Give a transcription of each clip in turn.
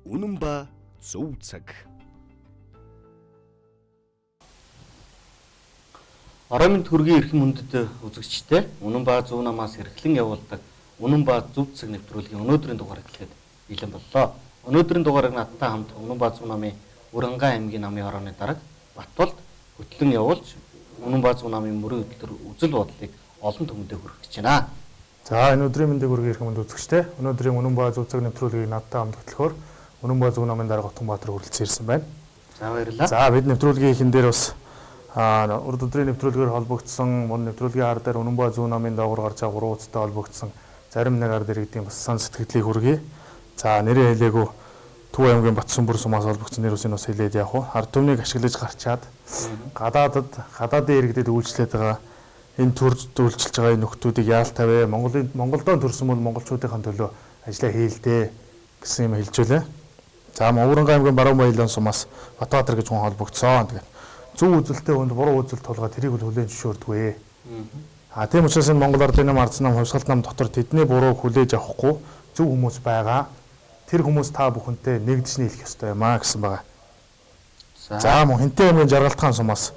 Үнэн ба зөв цаг. Орон мэнд хүргийн эрхэм хүндэт үзэгчтэй үнэн ба зөв намаас эрхлэн явуулдаг үнэн ба зөв цаг нэвтрүүлгийн өнөөдрийн дугаар эхлэхэд бэлэн боллоо. Өнөөдрийн дугаарыг надтай хамт үнэн ба зөв намын Урангаа аймгийн намын орооны дарга Батболд хөтлөн явуулж үнэн ба зөв намын мөрийн хөтлөр үзэл бодлыг олон түмэндээ хүргэж байна. За энэ өдрийн мэндийг хүргэх эрхэм хүнд үзэгчтэй өнөөдрийн үнэн ба зөв цаг нэвтрүүлгийг надтай хамт хөтлөхөөр үнэн ба зөв намын дарга Отгонбаатар хүрэлцэн ирсэн байна. За баярлалаа. За бид нэвтрүүлгийн эхэн дээр бас урд өдрийн нэвтрүүлгээр холбогдсон, мөн нэвтрүүлгийн ар дээр үнэн ба зөв намын доогуур гарч байгаа 3 утастай холбогдсон зарим нэг ард иргэдийн бас сан сэтгэлдлийг хүргэе. За нэрээ хэлээгүй Төв аймгийн Батсүмбэр сумаас холбогдсон нэр үсийг бас хэлээд явах уу. Ард түмнийг ашиглаж гарчаад гадаадын иргэдэд үйлчлээд байгаа энэ төр үйлчилж байгаа нөхдүүдийг яалтавэ Монголдоо төрсөн бол монголчуудын төлөө ажиллаа хийлдэ гэсэн юм хэлжүүлээ. За Урангаа аймгийн Баруун Баялан сумаас Батбаатар гэж хүн холбогдсон. Тэгээд зөв үзэлтэй хүнд буруу үзэл тулгаа тэрийг бол хүлээн зөвшөөрдөггүй. Тийм учраас энэ Монгол Ардын нам ардсан нам хувьсгалт нам дотор тэдний бурууг хүлээж авахгүй зөв хүмүүс байгаа. Тэр хүмүүс та бүхэнтэй нэгдэж нийлэх ёстой юм аа гэсэн байгаа. За мөн Хинтээ аймгийн Жаргалтхан сумаас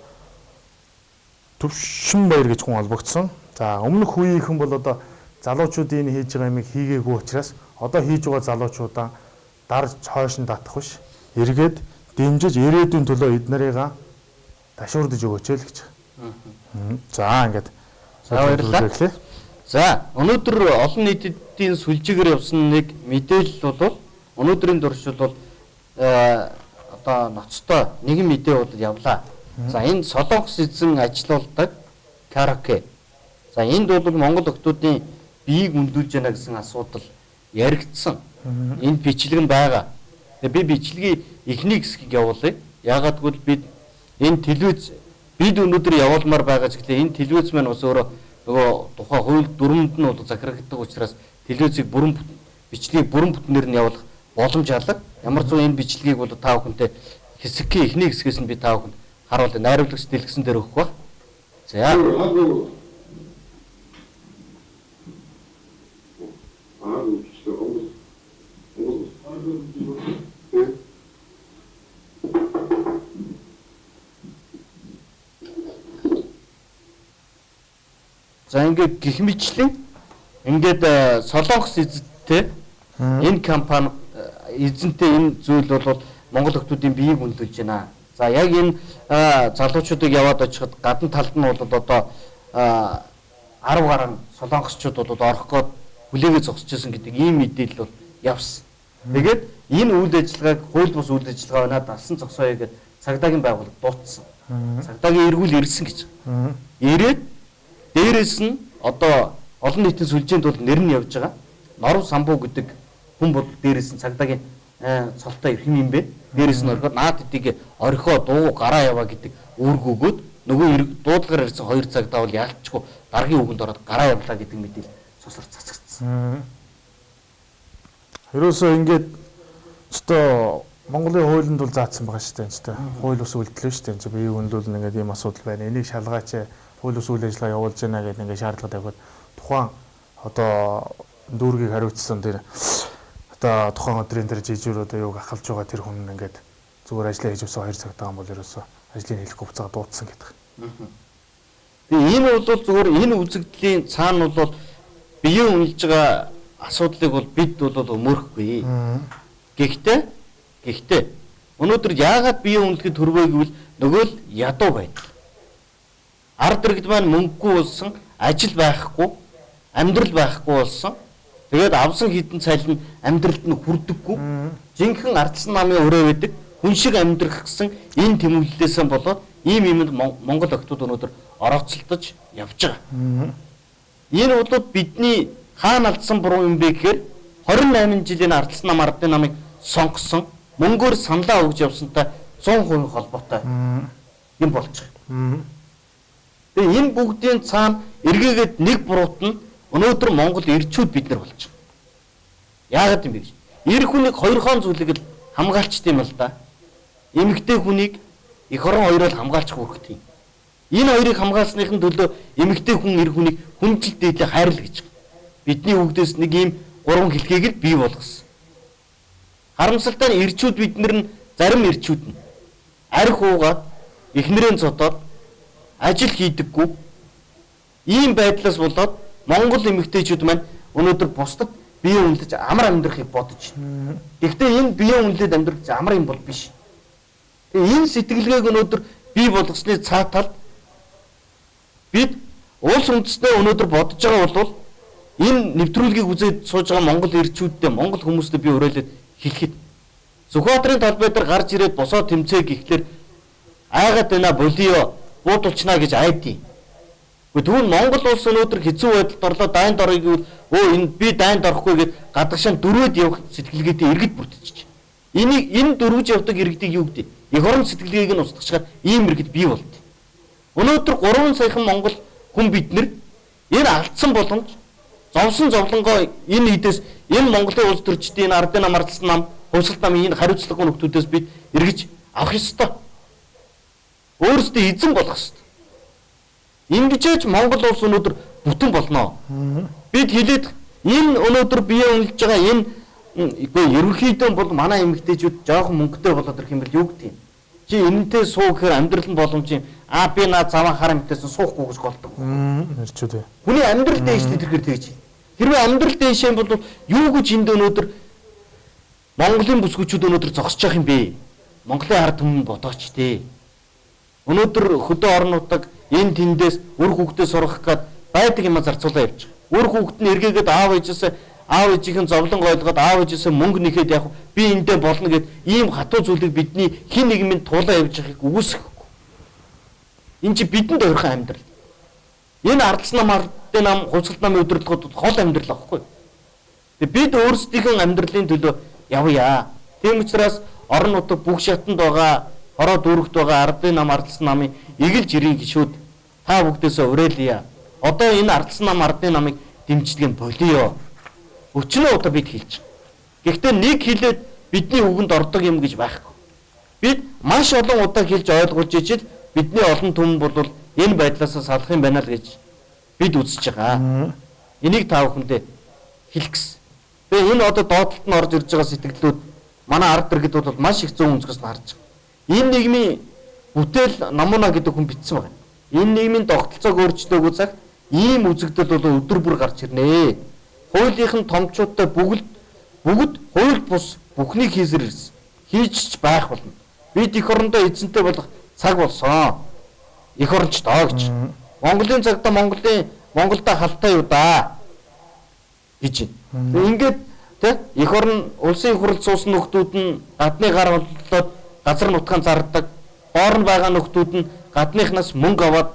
Төвшин Баяр гэж хүн холбогдсон. За өмнөх үеийнхэн бол одоо залуучуудын хийж байгаа юмыг хийгээгүй учраас одоо хийж байгаа залуучуудаа дарж хойш нь татах биш. Эргээд дэмжиж ирээдүйн төлөө эднэрийгээ ташуурдаж өгөөч л гэж. За ингээд. За баярлалаа. За өнөөдөр олон нийтийн сүлжээгээр явсан нэг мэдээлэл бол өнөөдрийн туршил бол одоо ноцтой нэгэн мэдээ удаад явлаа. За энэ Солонгос эзэн ажилуулдаг караоке. За энд бол Монгол охтуудын биеийг өндүүлж яана гэсэн асуудал яригдсан. Энд бичлэг нь байгаа. Би бичлэгийн эхний хэсгийг явуулъя. Яагаад гэвэл бид энэ телевиз бид өнөөдөр явуулмаар байгаа ч гэхлээр энэ телевиз маань бас өөрөө нөгөө тухайн хууль дүрмэнд нь бол захирагддаг учраас телевизийг бичлэгийг бүрэн бүтнээр нь явуулах боломж алга. Ямар ч энэ бичлэгийг бол та бүхэнтэй хэсгийн эхний хэсгээс нь би та бүхэнд харуулъя. Найруулагч дэлгэсэн дээр өгөх ба. За. За ингээд гих мэтлэн ингээд Солонгос эзэнтэй энэ компани эзэнтэй энэ зүйл бол Монгол охтуудын биеийг өндүүлж байна. За яг энэ залуучуудыг яваад очиход гадна талд нь бол одоо 10 гаруй солонгосчууд бол орох гээд хүлээгээ зогсож байсан гэдэг ийм мэдээлэл бол явсан. Тэгээд энэ үйл ажиллагааг хууль бус үйл ажиллагаа байна дасан зогсооё гэдэг цагдаагийн байгууллага дуутсан. Цагдаагийн эргүүл ирсэн гэж. Ирээд дээрээс нь одоо олон нийтийн сүлжээнд бол нэр нь явж байгаа. Норов самбуу гэдэг хүн бол дээрээс нь цагдаагийн цолтой ирэх юм бэ. Дээрээс нь орхиод наад эдийг орхио дуу гараа яваа гэдэг үүрэг өгөөд нөгөө дуудлагаар ирсэн хоёр цагдаа бол яалтчгүй даргийн үгэнд ороод гараа явлаа гэдэг мэдээлэл цусар цацагдсан. Ерөөсөө ингээд өстой Монголын хуулинд бол заасан байгаа шүү дээ. Өстой хууль ус үйлдэлээ шүү дээ. Бие үнэлүүл ингээд ийм асуудал байна. Энийг шалгаач хууль ус үйл ажиллагаа явуулж байна гэдэг ингээд шаардлага тавиад тухайн одоо дүүргийг хариуцсан тэр одоо тухайн өдрийн тэр жижигэр одоо юуг ахалж байгаа тэр хүн ингээд зүгээр ажиллаа хийж өгсөн хоёр цагтаа юм бол ерөөсөө ажлыг хийх хувцаа дуудсан гэдэг. Тэгээ энэ бол зүгээр энэ үзэгдлийн цаана бол бие үнэлж байгаа асуудлыг бол бид бол өмөрөхгүй. Гэхдээ өнөөдөр яагаад бие үнэлэхэд төрвөө гэвэл нөгөө л ядуу байдал. Ард иргэд маань мөнгөгүй болсон, ажил байхгүй, амьдрал байхгүй болсон. Тэгээд авсан хідэн цалин амьдралд нь хүрдэггүй. Жинхэнэ ардсан намын өрөө байдаг. Хүн шиг амьдрах гэсэн энэ тэмүүллээсээ болоод ийм юмд Монгол охтууд өнөөдөр орооцолдож явж байгаа. Энэ бол бидний хаана алдсан буруу юм бэ гэхээр 28 жилийн ардсан нам ардын намыг сонгосон мөнгөөр саналаа өгж явсантай 100% холбоотой юм болж байгаа. Тэгээ энэ бүгдийн цаана эргээгээд нэг буруут нь өнөөдөр Монгол ирчүүд бид нар болж байгаа. Яагаад юм бэ гэж? Эр хүнийг хоёр хон зүйлийг л хамгаалчт юм л да. Эмэгтэй хүнийг эх орон хоёроо хамгаалчих үүрэгтэй. Энэ хоёрыг хамгаалсныхын төлөө эмэгтэй хүн эр хүнийг хүндлэл дээдлээ хайрл гэж. Бидний үгдээс нэг ийм гурван хэлхийг л бий болгосон. Харамсалтай нь ирчүүд биднэр нь зарим ирчүүд нь арх уугаад эхнэрээ зодоод ажил хийдэггүй. Ийм байдлаас болоод Монгол эмэгтэйчүүд маань өнөөдөр бусдад бие үнэлж амар амьдрахыг бодож байна. Гэхдээ энэ бие үнэлээд амьдрах амар юм бол биш. Тэгээ энэ сэтгэлгээг өнөөдөр бий болгосны цаатал бид улс үндэстнээ өнөөдөр бодож байгаа бол энэ нэвтрүүлгийг үзээд сууж байгаа Монгол ирчүүдтэй, Монгол хүмүүстэй би уриалаад хэлэхэд Сүхбаатарын талбай дээр гарч ирээд босоо тэмцээг гэхлээр айгаад байна болио буудулчна гэж айдیں۔ Тэгвэл Монгол улс өнөөдөр хэцүү байдалд орлоо дайнд орё гэвэл энэ би дайнд орохгүй гэд гадагшаа дөрвөөд явах сэтгэлгээтэй иргэд бүрдчихэж. Энэ дөрвөж явдаг иргэдийг юу гэдэг? Эх орон сэтгэлгээг нь устгахаар ийм иргэд бий болт. Өнөөдөр 3 саяхан Монгол хүн бид нар энэ алдсан боломж зовсон зовлонгоо энэ хідээс энэ Монголын улс төрчдийн ардын нам ардсан нам хувьсгалт намын энэ хариуцлагагүй нөхдүүдээс бид эргэж авах ёстой. Өөрсдөө эзэн болох ёстой. Ингэжээч Монгол улс өнөөдөр бүтэн болно. Бид хэлээд энэ өнөөдөр бие үнэлж байгаа энэ ерөнхийдөө бол манай эмэгтэйчүүд жоохон мөнгөтэй болоод ирэх юм бол юу гэдэг юм. Чи энэнтэй суу гэхээр амьдрал нь боломж юм. Би наа заваа хараа мэтээс суухгүй гэж голдог. Ирчүүд ээ. Хүний амьдрал дээш тэрхэр тэгж. Хэрвээ амьдрал дээш юм бол юу гэж энд өнөөдөр Монголын бүсгүүчүүд өнөөдөр зогсож явах юм бэ? Монголын ард түмэн бодооч дээ. Өнөөдөр хөдөө орнуудад энэ тэндээс үр хүүхдээ сургах гээд байдаг юм зарцуулаа явж байгаа. Үр хүүхд нь эргээгээд аав ээжийн зовлон ойлгоод аав ээжээсээ мөнгө нэхэд явах би эндээ болно гэд ийм хатуу зүйлийг бидний хин нэгмийн туулаа явж байгааг үгүйсэхгүй. Энэ чи бидэнд ойрхон амьдрал. Энэ ардсан ардын нам хувьсгалт намын удирдлагууд хол амьдрал аахгүй. Тэгээ бид өөрсдийнхөө амьдралын төлөө явъя. Тийм учраас орон нутаг бүх шатанд байгаа ороод дүүрэгт байгаа ардын нам ардсан намын эгэл жирийн гишүүд та бүгдээсээ уриалъя. Одоо энэ ардсан нам ардын намыг дэмждэг нь болио. Өчнөө удаа бид хэлж. Гэхдээ нэг хэлээд бидний үгэнд ордог юм гэж байхгүй. Бид маш олон удаа хэлж ойлгуулж ижил бидний олон түмэн бол энэ байдлаас салах юм байна л гэж бид үзэж байгаа. Энийг та бүхэндээ хэлэх гэсэн. Тэгээ энэ одоо доотлолт нь орж ирж байгаа сэтгэлүүд манай ард иргэд бол маш их зөв өнцгөөс нь харж байгаа. Энэ нийгмийн бүтээл намуна гэдэг хүн бичсэн байна. Энэ нийгмийн тогтолцоог өөрчлөөгүй цаг ийм үзэгдэл бол өдөр бүр гарч ирнэ. Хуулийнх нь томчуудтай бүгд хууль бус бүхнийг хийсэр ирсэн. Хийж байх болно. Бид эх орондоо эзэнтэй болох цаг болсон. Эх оронч доо гэж. Монголын цагта Монголда халтай юу да гэж. Ингээд тэ эх орон улсын хурал суусан нөхдүүд нь гадны гар боллоод газар нутгаан зардаг. Доор нь байгаа нөхдүүд нь гадныхнаас мөнгө аваад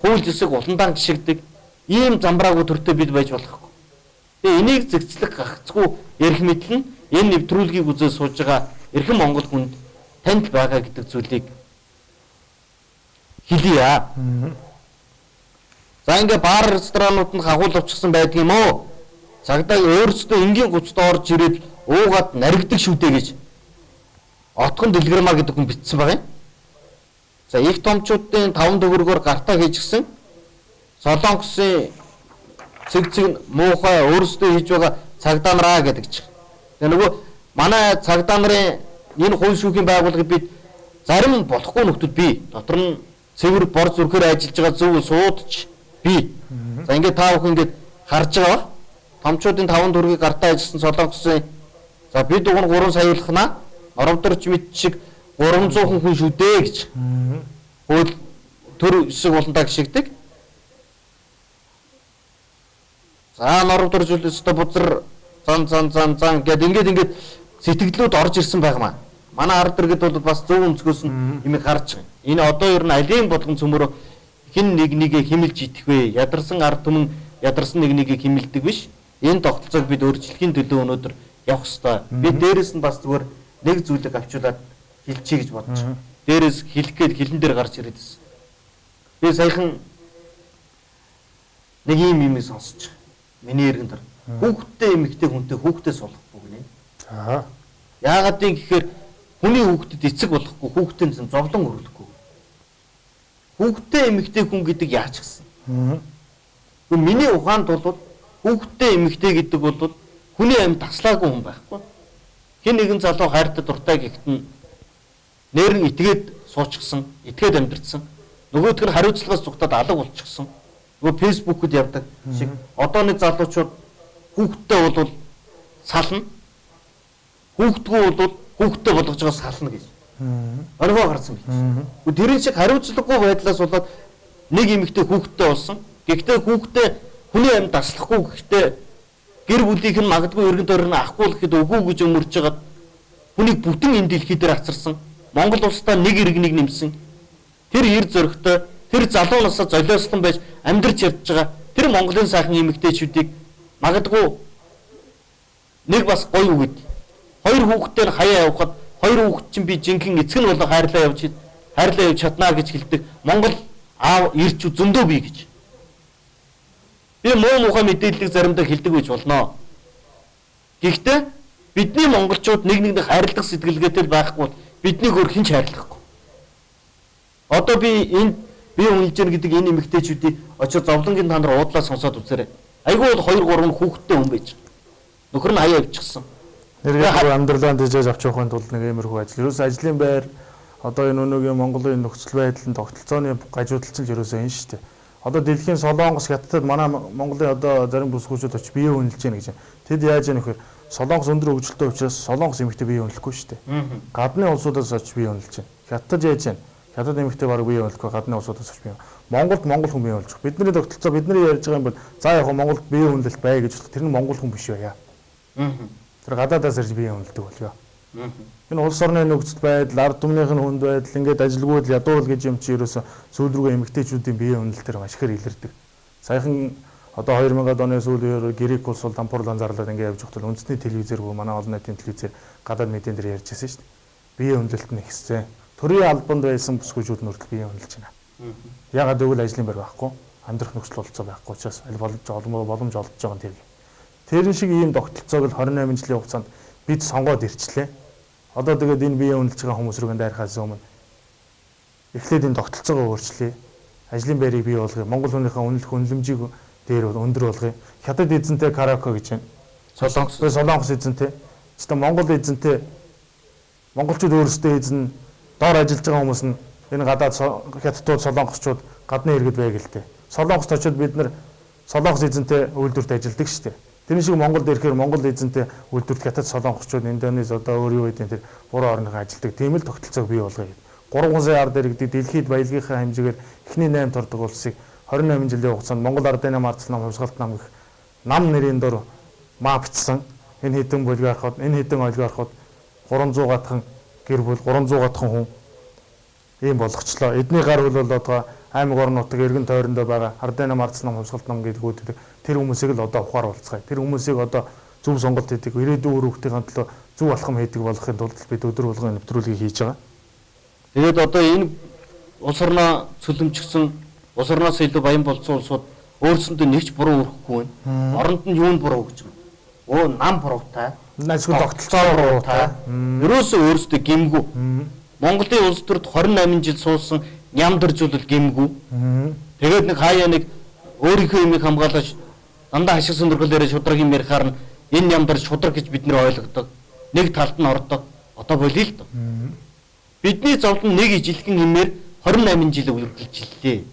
хууль ёсыг уландаан гიშгдэг. Ийм замбраагүй төртөө бид байж болохгүй. Тэгээ энийг зэгцлэх гагцгүй ярих мэтлэн энэ нэвтрүүлгийг үзээ сууж байгаа эрхэм Монгол хүнд танд байгаа гэдэг зүйлийг хэлье. За ингээ бар ресторанууд нь хагуул авчихсан байдаг юм уу? Цагдаа өөрсдөө энгийн гуцтай орж ирээд уугаад наригдаг шүү дээ гэж отгон дэлгэрмаа гэдэг хүн бичсэн байгаа юм. За их томчуудын 5 төгрөгөөр гартаа хийжсэн Солонгосын цэг муухай өөрсдөө хийж байгаа цагдаа нараа гэдэг чинь. Тэгээ нөгөө манай цагдаа нарын энэ хувь шүүхийн байгууллагыг бид зарим болохгүй нөхдүүд бий. Дотор нь цэвэр бор зүрхээр ажиллаж байгаа зөв суудч бий. За ингээд та бүхэн ингээд харж байгаа. Томчуудын 5 төгрөгийг гартаа ажилласан Солонгосын за бид уг нь 3 саяулахна оромдорч мэд шиг 300 хүн шүү дээ гэж. Хууль төр хэсэг болонтаа гიშгдэг. За норовдорж үлээстэй бузар зан гэд ингээд сэтгэлдлүүд орж ирсэн байнамаа. Манай ард иргэд бол бас зөв өнцгөөс нь имийг харж байгаа. Энэ одоо ер нь алийн болгон цөмөрө хин нэгээ химэлж идэх вэ? Ядарсан ард түмэн ядарсан нэгийг химэлдэг биш. Энэ тогтолцоог бид өөрчлөхийн төлөө өнөөдөр явах ёстой. Би дээрээс нь бас зүгээр нэг зүйлийг авчуулаад хэлчихье гэж бодож байна. Дээрээс хэлэх гээд хилэн дээр гарч ирээд байсан. Би саяхан нэг юм сонсож байгаа. Миний эргэн төр. Хүүхдтэй эмэгтэй хүнтэй хүүхдээ суулгахгүй гинэ. За. Яагаад гэхээр хүний хүүхдэд эцэг болохгүй, хүүхдийн зовлон өрүүлэхгүй. Хүүхдтэй эмэгтэй хүн гэдэг яач гисэн. Гэхдээ миний ухаанд бол хүүхдтэй эмэгтэй гэдэг бол хүний амьд таслаагүй хүн байхгүй. хин нэгэн залуу хайртай дуртай гэхдээ нэр нь итгээд суучихсан, итгээд амьдэрсэн. Нөгөөдг нь хариуцлагаас зүгтээд алга болчихсон. Нөгөө фэйсбүүкэд явдаг шиг одооны залуучууд хүүхдтэй бол сална. Хүүхдгүй бол хүүхдтэй болгож байгаа сална гэж. Оргоо гарсан гэж. Тэрэн шиг хариуцлагагүй байдлаас болоод нэг эмэгтэй хүүхдтэй болсон. Гэхдээ хүүхдтэй хүний амьд таслахгүй гэхдээ гэр бүлийнх нь магадгүй өргөн тойрон авахгүй гэхэд үгүй гэж өмөрж байгаа хүнийг бүтэн энэ дэлхий дээр хацарсан. Монгол улсдаа нэг иргэнийг нэмсэн. Тэр ир зөрөгтэй тэр залуу насаа золиослон байж амьдарч явж байгаа тэр Монголын сайхан эмэгтэйчүүдийг магадгүй нэг бас гоё үгэд. Хоёр хүүхдтэй нь хаяа явхад хоёр хүүхд чинь би жинхэнэ эцэг нь болоо хайрлаа явж чаднаа гэж хэлдэг. Монгол аав ирч зөндөө бий гэж. Би муу мухай мэдээлэл заримдаа хэлдэг байж болно. Гэхдээ бидний монголчууд нэг нэгнийг хайрлах сэтгэлгээтэй байхгүй бол биднийг өөр хэн ч хайрлахгүй. Одоо би үнэлж гэнэ гэдэг энэ эмэгтэйчүүдийг очиж зовлонгийн танд уудлаа сонсоод үзээрэй. Айгүй бол 2 3 хүүхэдтэй хүн байж. Нөхөр нь хаяа явчихсан. Нэрээ амьдралаа дижээж авч явахын тулд нэг иймэрхүү ажил. Ерөөс ажлын байр одоо энэ өнөөгийн Монголын нөхцөл байдлын тогтолцооны гажуудалцсан л ерөөсөө энэ шүү дээ. Одоо дэлхийн Солонгос хятадд манай Монголын одоо зарим бүсгүүчүүд очиж бие үнэлж гэнэ гэж. Тэд яаж яах вэ? Солонгос өндөр хөгжилтэй учраас Солонгос эмэгтэй бие үнэлэхгүй шүү дээ. Гадны улсуудаас очиж бие үнэлж байна. Хятад яаж яах вэ? Хятад эмэгтэй баг бие үнэлэхгүй гадны улсуудаас очиж бие. Монголд монгол хүн бие үнэлж. Бидний тогтолцоо бидний ярьж байгаа юм бол за яг Монголд бие үнэлэлт бай гэж бол тэр нь монгол хүн биш байя. Тэр гадаадаас ирж бие үнэлдэг болёо. Энэ улс орны нөхцөл байдал, ард түмнийх нь хүнд байдал, ингээд ажилгүйд ядуул гэж юм чи ерөөсө сүүл рүүгээ эмэгтэйчүүдийн бие үнэлэлтээр маш ихээр илэрдэг. Саяхан одоо 2000-ад оны сүүлээр Грек улс бол дампуурлан зарлаад ингээд явж байхдаа үндэсний телевизээр манай олон нийтийн телевизээр гадаад мэдэн дээр ярьж байсан шүү дээ. Бие үнэлэлт нь ихсэн. Төрийн албанд байсан бүсгүүчүүд нь хүртэл бие үнэлж байна. Ягаад гэвэл ажлын байр байхгүй, амьдрах нөхцөл болцоо байхгүй учраас аль боломж олдож байгаа нь тэр. Тэрэн шиг ийм тогтолцоог л 28 жилийн хугацаанд бид сонгоод ирчлээ. Одоо тэгээд энэ бие үнэлж байгаа хүмүүс рүү дайрахаас өмнө эхлээд энэ тогтолцоогоо өөрчлөе. Ажлын байрыг бий болгоё. Монгол хүнийхээ үнэлэмжийг дээр өндөр болгоё. Хятад эзэнтэй караоке гэж байна. Солонгос эзэнтэй. Гэхдээ Монгол эзэнтэй монголчууд өөрсдөө эзэн доор ажиллаж байгаа хүмүүс нь энэ гадаад хятадууд солонгосчууд гадны иргэд байг л дээ. Солонгост очиод бид нар солонгос эзэнтэй үйлдвэрт ажилладаг шүү дээ. Тэр шиг Монголд ирэхээр Монгол эзэнтэй үйлдвэрт хятад солонгосчууд Индонез одоо өөр юу гэдэг тэр буруу орныхаа ажилдаг. Тийм л тогтолцоог бий болгоё. 3 сая ард иргэдэг дэлхийд баялагийнхаа хэмжээгээр эхний 8 тордог улсыг 28 жилийн хугацаанд Монгол Ардын нам ардсан нам хувьсгалт нам гэх нам нэрийн дор мапцсан. Энэ хэдэн олигархууд, энэ хэдэн олигархууд 300 гатхан гэр бүл 300 гатхан хүн ийм болгочлоо. Эдний гар хөл бол одоо аймаг орон нутаг эргэн тойрондоо байгаа Ардын нам ардсан нам хувьсгалт нам гэдэг үүддэг. Тэр хүмүүсийг л одоо ухаар болцгаая. Тэр хүмүүсийг одоо зөв сонголт хийдэг, ирээдүйн үр хүүхдийн төлөө зөв алхам хийдэг болохын тулд бид өдөр болгон нэвтрүүлгийг хийж байгаа. Тэгээд одоо энэ улс орноо цөлмжсөн, улс орноос илүү баян болсон улсууд өөрсөндөө нэгч буруу өрөхгүй байна. Оронд нь юунд буруу гэж байна? Нам буруутай. Насгүй тогтолцоо буруутай. Ерөөсөө өөрсдөө гэмгүй. Монголын улс төрд 28 жил суусан нямдэржүүл гэмгүй. Тэгээд нэг хаяа нэг өөрийнхөө юмыг хамгаалаж дандаа ашиг сонирхлоороо шудраг юм ярихаар нь энэ нямдар шудраг гэж бид нэр ойлгодог. Нэг талд нь ордог. Одоо болиё л доо. Бидний зовлон нэг ижилхэн хэмээр 28 жил үргэлжиллээ.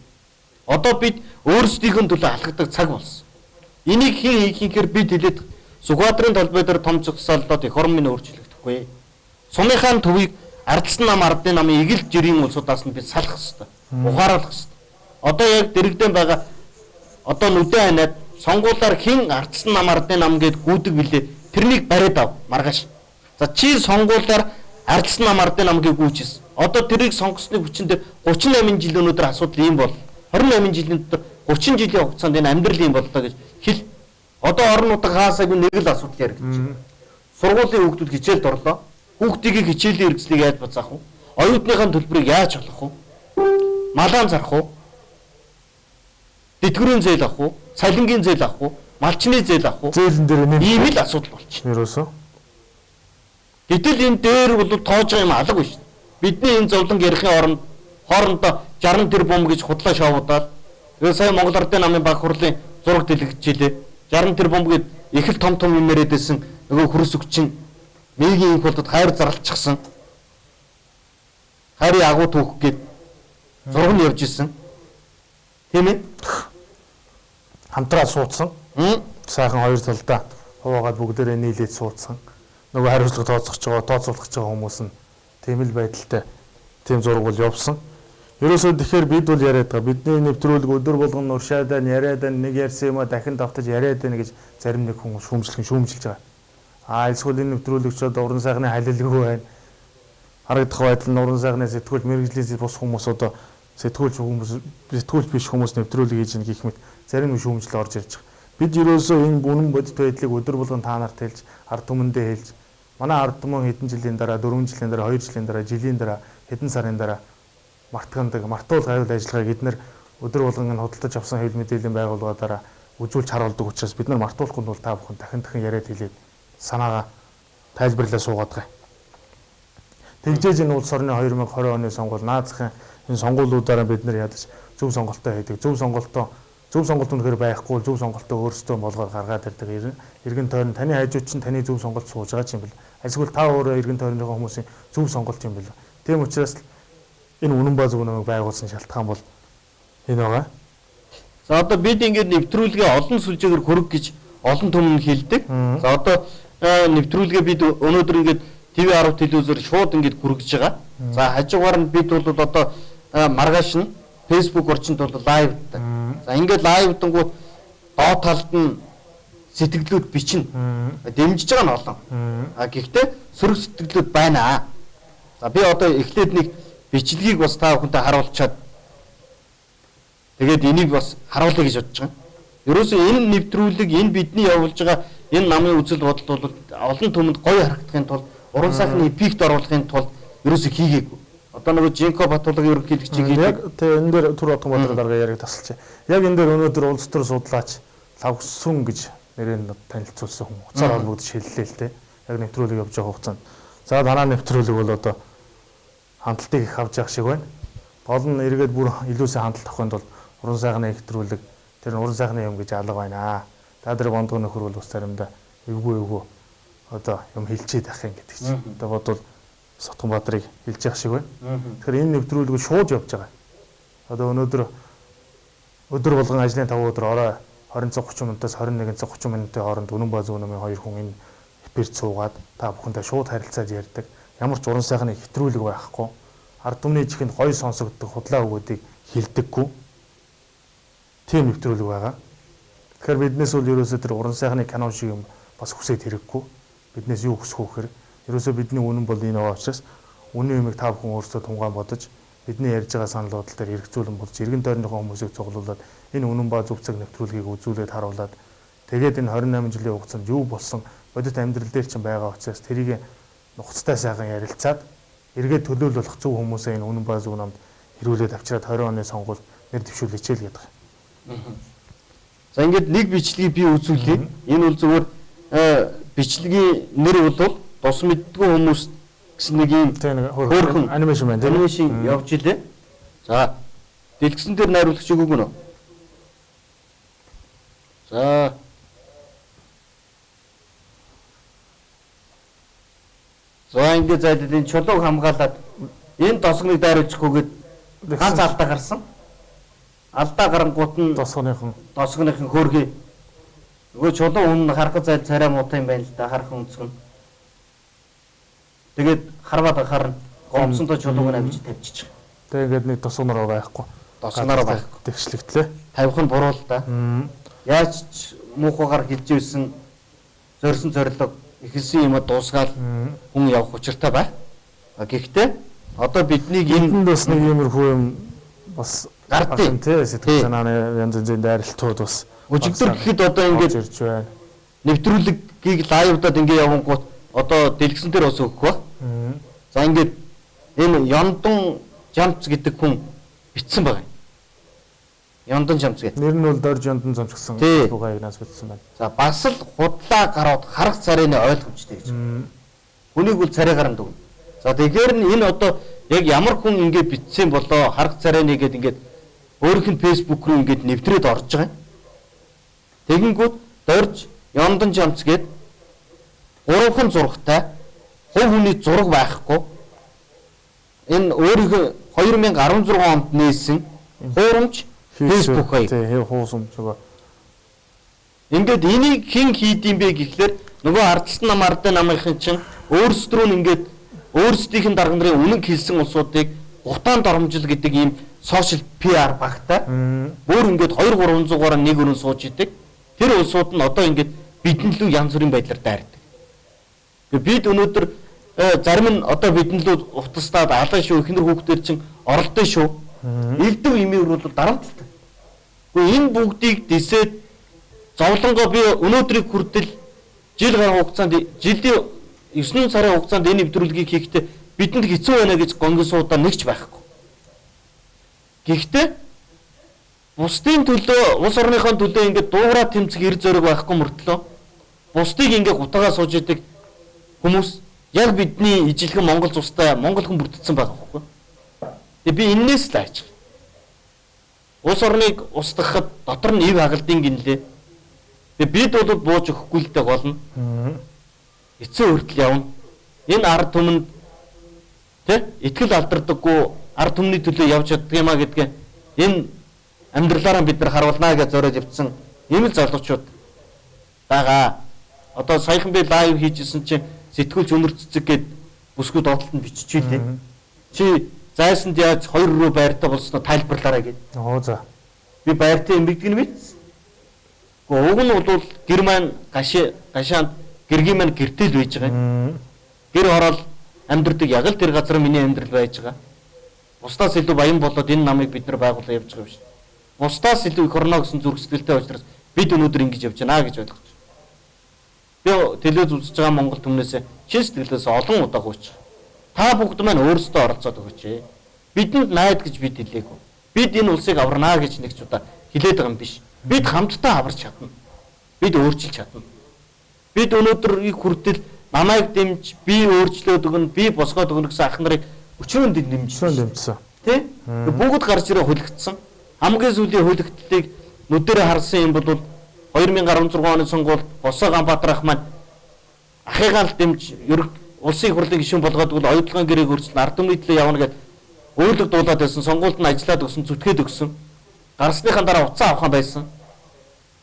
Одоо бид өөрсдийнхөө төлөө алхдаг цаг болсон. Энийг хэн хийхээр бид хэлээд Сүхбаатарын талбай дээр том зогсоолдод эх орн минь өөрчлөгдөхгүй. Сумынхаа төвийг ардсан нам ардын намын игэл жирийн улсуудаас нь бид салах хэрэгтэй. Ухааруулах хэрэгтэй. Одоо яг дэрэгдэн байгаа одоо нүдэн ханаад сонгуулаар хэн ардсан нам ардын нам гэд гүйдэг билээ. Тэрнийг бариад ав маргааш. За чи сонгуулаар ардсан нам ардын нам гээ гүйчихсэн. Одоо тэрийг сонгосны хүчинд 38 жил өнөөдөр асуудал ийм бол 28 жилийн дотор 30 жилийн хугацаанд энэ амьдрал ийм боллоо гэж хэл. Одоо орон нутаг хаасаагүй нэг л асуудал яригдчих. Сургуулийн хүүхдүүд хичээлд орлоо. Хүүхдийг хичээлийн хэрэгслийг яаж бацаах вэ? Оюутныхаа төлбөрийг яаж олох вэ? Малаан зарах уу? Дэтгэврийн зээл авах уу? Цалингийн зээл авах уу? Малчны зээл авах уу? Зээлэн дээр ийм л асуудал болчих. Ерөөсөө. Гэтэл энэ дээр бол тоож байгаа юм алга биш. Бидний энэ зовлон ярихын хоорондоо 60 тэрбум гэж худлаа шоудаад тэгээ сая Монгол Ардын намын баг хурлын зураг дэлгэжлээ. 60 тэрбум гээд их л том юм яриадсэн нөгөө хөрс өгчин Мегийн инх болоод хайр зарлчихсан. Хайрын агуу түүх гээд зураг нь явж исэн. Тийм ээ? Хамтраа суудсан. Сайхан хоёр талдаа хуваагаад бүгдээрээ нийлээд суудсан. Нөгөө хариуцлага тооцоолгож байгаа хүмүүс нь тийм л байдалтай тийм зураг бол явсан. Ерөөсөө тэгэхээр бид бол яриад байгаа. Бидний нэвтрүүлэг өдөр болгон уршаадаа яриад нэг ярьсан юм а дахин давтаж яриад байна гэж зарим нэг хүмүүс шүүмжилж байгаа. Эсвэл энэ нэвтрүүлэгч одоо уран сайхны халилгүй байна. Харагдах байдал нь уран сайхны сэтгүүл мэрэгжлийн бус хүмүүс одоо сэтгүүлч биш хүмүүс нэвтрүүлэг хийж гэх мэт зарим нэг шүүмжил орж ирж байгаа. Бид ерөөсөө энэ үнэн бодит байдлыг өдөр болгон та нарт хэлж, ард түмэндээ хэлж, манай ард түмэн хэдэн жилийн дараа, 4 жилийн дараа, 2 жилийн дараа, жилийн дараа, хэдэн сарын дараа мартуулах аюул ажиллагааг эдгээр өдөр болгон энэ худалдаж авсан хэвлэл мэдээллийн байгууллагаараа үзүүлж харуулдаг учраас бид нар мартуулахгүй бол та бүхэн дахин яриад хэлээд санаагаа тайлбарлаа суугаад байгаа. Тэгжээж энэ улс орны 2020 оны сонгуул наазахын энэ сонгуулиудаараа бид нар ядаж зөв сонголтоо хийдэг. Зөв сонголт үнэхээр байхгүй, зөв сонголтоо өөрсдөө болгоод гаргаад ирдэг. Иргэн тойрон таны хажууд чинь таны зөв сонголт сууж байгаа юм бэл. Эсвэл та өөрөө иргэн тойрныхоо хүмүүсийн зөв сонголт юм бэл. Тийм учраас энэ үнэн ба зөв намайг байгуулсан шалтгаан бол энэ байгаа. За одоо бид ингээд нэвтрүүлгээ олон сүлжээгээр хүрэх гэж олон түмэн хэлдэг. За одоо нэвтрүүлгээ бид өнөөдөр ингээд ТV10 телевизээр шууд ингээд хүргэж байгаа. За хажуугаар нь бид бол одоо маргааш нь Facebook орчинд бол лайвдаг. За ингээд лайвдангууд доод талд нь сэтгэлдлүүд бичнэ. Дэмжиж байгаа нь олон. Гэхдээ сөрөг сэтгэлдлүүд байна. За би одоо эхлээд нэг бичлэгийг бас та бүхэнтэй харуулчаад тэгээд энийг бас харуулъя гэж бодож байгаа. Ерөөсөө энэ нэвтрүүлэг, энэ бидний явуулж байгаа энэ намын үзэл бодол бол олон түмэнд гоё харагдахын тулд, уран сайхны эпикт оруулахын тулд ерөөсөө хийгээгүй. Одоо нөгөө Жинко Батулгын ерөнхийлөгчийг яг тэгээ энэ дээр Түр Отгон Батар дарга яриг тасалж. Яг энэ дээр өнөөдөр улс төр судлаач Лавсүн гэж нэрээр танилцуулсан хүн. Уцаар холбогдож хэллээ л дээ. Яг нэвтрүүлэг явж байгаа хугацаанд. За дараа нэвтрүүлэг бол одоо хандлтыг их авч явах шиг байна. Гол нь эргээд бүр илүүсээ хандлт авахын тулд уран сайхны нэвтрүүлэг тэр уран сайхны юм гэж алга байна. Та дээр бондгоо нөхөр бол бас заримдаа эвгүй одоо юм хэлчихэд ах юм гэдэг чинь. Одоо бодвол Сотгон Баатрыг хэлж явах шиг байна. Тэгэхээр энэ нэвтрүүлэг шууд явж байгаа. Одоо өдөр болгон ажлын 5 өдөр орой 20:30 минутаас 21:30 минутын хооронд үнэн ба зөв намын хоёр хүн энэ эфирт суугаад та бүхэндээ шууд харилцаад ярьдаг. Ямар ч уран сайхны хэтрүүлэг байхгүй. Ард түмний чихэнд гоё сонсогддог худлаа өгөөдийг хилдэггүй. Тийм нэвтрүүлэг байгаа. Тэгэхээр биднээс бол ерөөсөө тэр уран сайхны кино шиг юм бас хүсэж хэрэггүй. Биднээс юу хүсэх вэ гэхээр ерөөсөө бидний үнэн бол энэ байгаа учраас үнэн юмыг та бүхэн өөрсдөө тунгаан бодож бидний ярьж байгаа санал бодол дээр хэрэгцүүлэн болж иргэн тойрныхоо хүмүүсийг цуглуулад энэ үнэн ба зөв цаг нэвтрүүлгийг үзүүлээд харуулад тэгээд энэ 28 жилийн хугацаанд юу болсон бодит амьдрал дээр ч байгаа учраас тэрийг нухацтай сайхан ярилцаад эргээд төлөөлөх зөв хүмүүсээ энэ үнэн ба зөв намд хэрүүлээд авчираад 20 оны сонгуульд нэр дэвшүүл хичээл гэдэг. За ингээд нэг бичлэгийг би үзүүлээ. Энэ бол зөвхөн бичлэгийн нэр бол тус мэддгүй хүмүүс гэсэн нэг юм хөөрхөн анимашн байна. Анимашн явж илээ. За дэлгэсэн дээр найруулагч өгөөг нөө. За ингээд зайдад энэ чулууг хамгаалаад энэ тосгоныг дайруулчихгүйгээд ганц алдаа гарсан. Алдаа гарангуут нь тосгоныхон хөөрхий. Нөгөө чулуу хүн харах зай царай муутай юм байна л да харах өнцгөн. Тэгээд харваад харна гомцонтой чулууг нь авчиж тавьчих. Тэгээд нэг тосгоноор байхгүй. Тосгоноор байхгүй. Тэгшлэгтлээ. Тавих нь буруу л да. Яаж муухайгаар хийж ирсэн зорьсон зорилго ихэлсэн юм дуусгаал хүн явах учиртай байна. Гэхдээ одоо биднийг энэ бас нэг иймэрхүү юм бас гардыг тий сэтгэл санааны янз бүрийн дайралтууд бас өчигдөр гэхэд одоо ингээд ирж байна. Нэвтрүүлгийг лайвдаад ингээд явангууд одоо дэлгэсэн дээр бас өгөх ба. За ингээд энэ Ёндон Жамц гэдэг хүн бичсэн байгаа юм. Ёндон Жамц гэдэг. Нэр нь бол Дорж Ёндон Жамц гэсэн Facebook хаягнаас бичсэн байна. За бас л худлаа гараад харах царайны ойлгомжтой гэж. Хүнийг бол царай гаранд өгнө. За тэгэхээр энэ одоо яг ямар хүн ингээд бичсэн болоо харах царайны гэдэг ингээд өөрийнх нь Facebook руу ингээд нэвтрээд орж байгаа юм. Тэгэнгүүт Дорж Ёндон Жамц гэдэг 3хан зурагтай хувь хүний зураг байхгүй. Энэ өөрийнхөө 2016 онд нээсэн хуурамч Facebook хаяг. Тийм хуусамж байгаа. Ингээд энийг хэн хийдэм бэ гэхлээр нөгөө ардсан нам ардын намынхын чинь өөрсдрөө нь ингээд өөрсдийнх нь дарга нарын үнэн хэлсэн улсуудыг гутаанд оромжил гэдэг ийм сошиал PR багтаа бүр ингээд 200-300 гаруй нэг өрн сууж идэг. Тэр улсууд нь одоо ингээд бидэн лүү янз бүрийн байдлаар дайрдаг. Бид өнөөдөр зарим нь одоо бидэн лүү утастаад алан шүү ихнэр хүүхдэр чинь оролдсон шүү. Элдв имээр бол дарамттай. Гэхдээ энэ бүгдийг дэсээд зовлонгоо би өнөөдрийг хүртэл жил гаруй хугацаанд жилийн 9 сарын хугацаанд энэ нэвтрүүлгийг хийхдээ бидэнд хэцүү байна гэж гонгисуудаа нэгч байхгүй. Гэхдээ бусдын төлөө улс орныхоо төлөө ингээд дуугараа тэмцэх эр зориг байхгүй мөртлөө бусдыг ингээд гутагаа сууж идэг хүмүүс яг бидний ижилхэн Монгол цустай Монгол хүн бүрдсэн байгаа байхгүй. Тэгээ би энээс л айж. Улс орныг устгахад дотор нь ив хагалдын гинлээ. Тэгээ бид бол бууж өгөхгүй л дээ гол нь. Эцээ хүртэл явна. Энэ ард түмэнд итгэл алдардаггүй ард түмний төлөө явж чаддаг юмаа гэдгээ энэ амьдралаараа бид нар харуулнаа гэж зориод явцсан ийм л залуучууд байгаа. Одоо саяхан би лайв хийжсэн чинь сэтгүүлч өнөр цэцэг гээд бүсгүй доотлолтод биччихээ. Чи зайсанд яаж 2 руу байртаа болсноо тайлбарлаарай гэд. Оо за. Би байртаа эмбэгдэг нь биз. Уг нь бол гэр маань гашаанд гэргийн маань гэртэл байж байгаа. Гэр ороод амьдрдаг яг л тэр газар миний амьдрал байж байгаа. Бусдаас илүү баян болоод энэ намыг бид нар байгуулаад явж байгаа юм шиг. Бусдаас илүү их орно гэсэн зүрх сэтгэлтэй учраас бид өнөөдөр ингэж явж байна гэж ойлгож байна. Би телевиз үзэж байгаа Монгол түмнээс чин сэтгэлээс олон удаа гуйч. Та бүгд маань өөрсдөө оролцоод өгөөч. Бидэнд найд гэж бид хэлээгүй. Бид энэ улсыг аварнаа гэж нэгч удаа хэлээд байгаа юм биш. Бид хамтдаа аварч чадна. Бид өөрчилж чадна. Бид өнөөдөр их хүртэл намайг дэмж, би өөрчлөөд өгнө, би босгоод өгнө гэсэн ах нарыг өчрөөн дэмжсэн. Тэ? Бүгд гарч ирээ хөлөгдсөн. Хамгийн сүүлийн хөлөгдлийг нүдэрээ харсан юм бол 2016 оны сонгуульд Босоо Ганбаатар ах маань ахыгаа л дэмж улсын их хурлын гишүүн болгоод бол оюутлогын гэрээг өөрчлөн ард түмний төлөө явна гэд өөрлөг дуулаад байсан. Сонгуульд нь ажиллаад өгсөн, зүтгээд өгсөн. Гарсныхаа дараа уцаа авах байсан.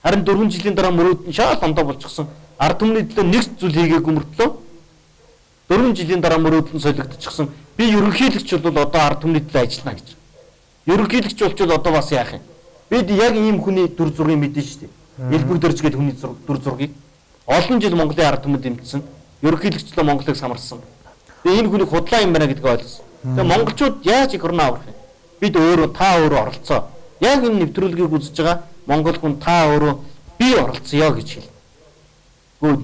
Харин 4 жилийн дараа мөрөөд нь шал ондоо болчихсон. Ард түмний төлөө нэг зүйл хийгээгүй мөртлөө 4 жилийн дараа мөрөөд нь солигдчихсон. Би ерөнхийлөгч бол одоо ард түмний төлөө ажиллана гэж. Ерөнхийлөгч болчихвол одоо бас яах юм? Бид яг ийм хүний дүр зургийг мэдэн шүү дээ. Элбэг дөрж гээд хүний дүр зургийг олон жил Монголын ард түмэд дэмжсэн. Ерөнхийлөгчлөө Монголыг самарсан. Тэгээ энэ хүнийг худлаа юм байна гэдгийг ойлгосон. Тэгээ монголчууд яаж их орно аврах юм? Бид өөрөө та өөрөө оролцоо. Яг энэ нэвтрүүлгийг үзэж байгаа монгол хүн та өөрөө би оролцъё гэж хэл.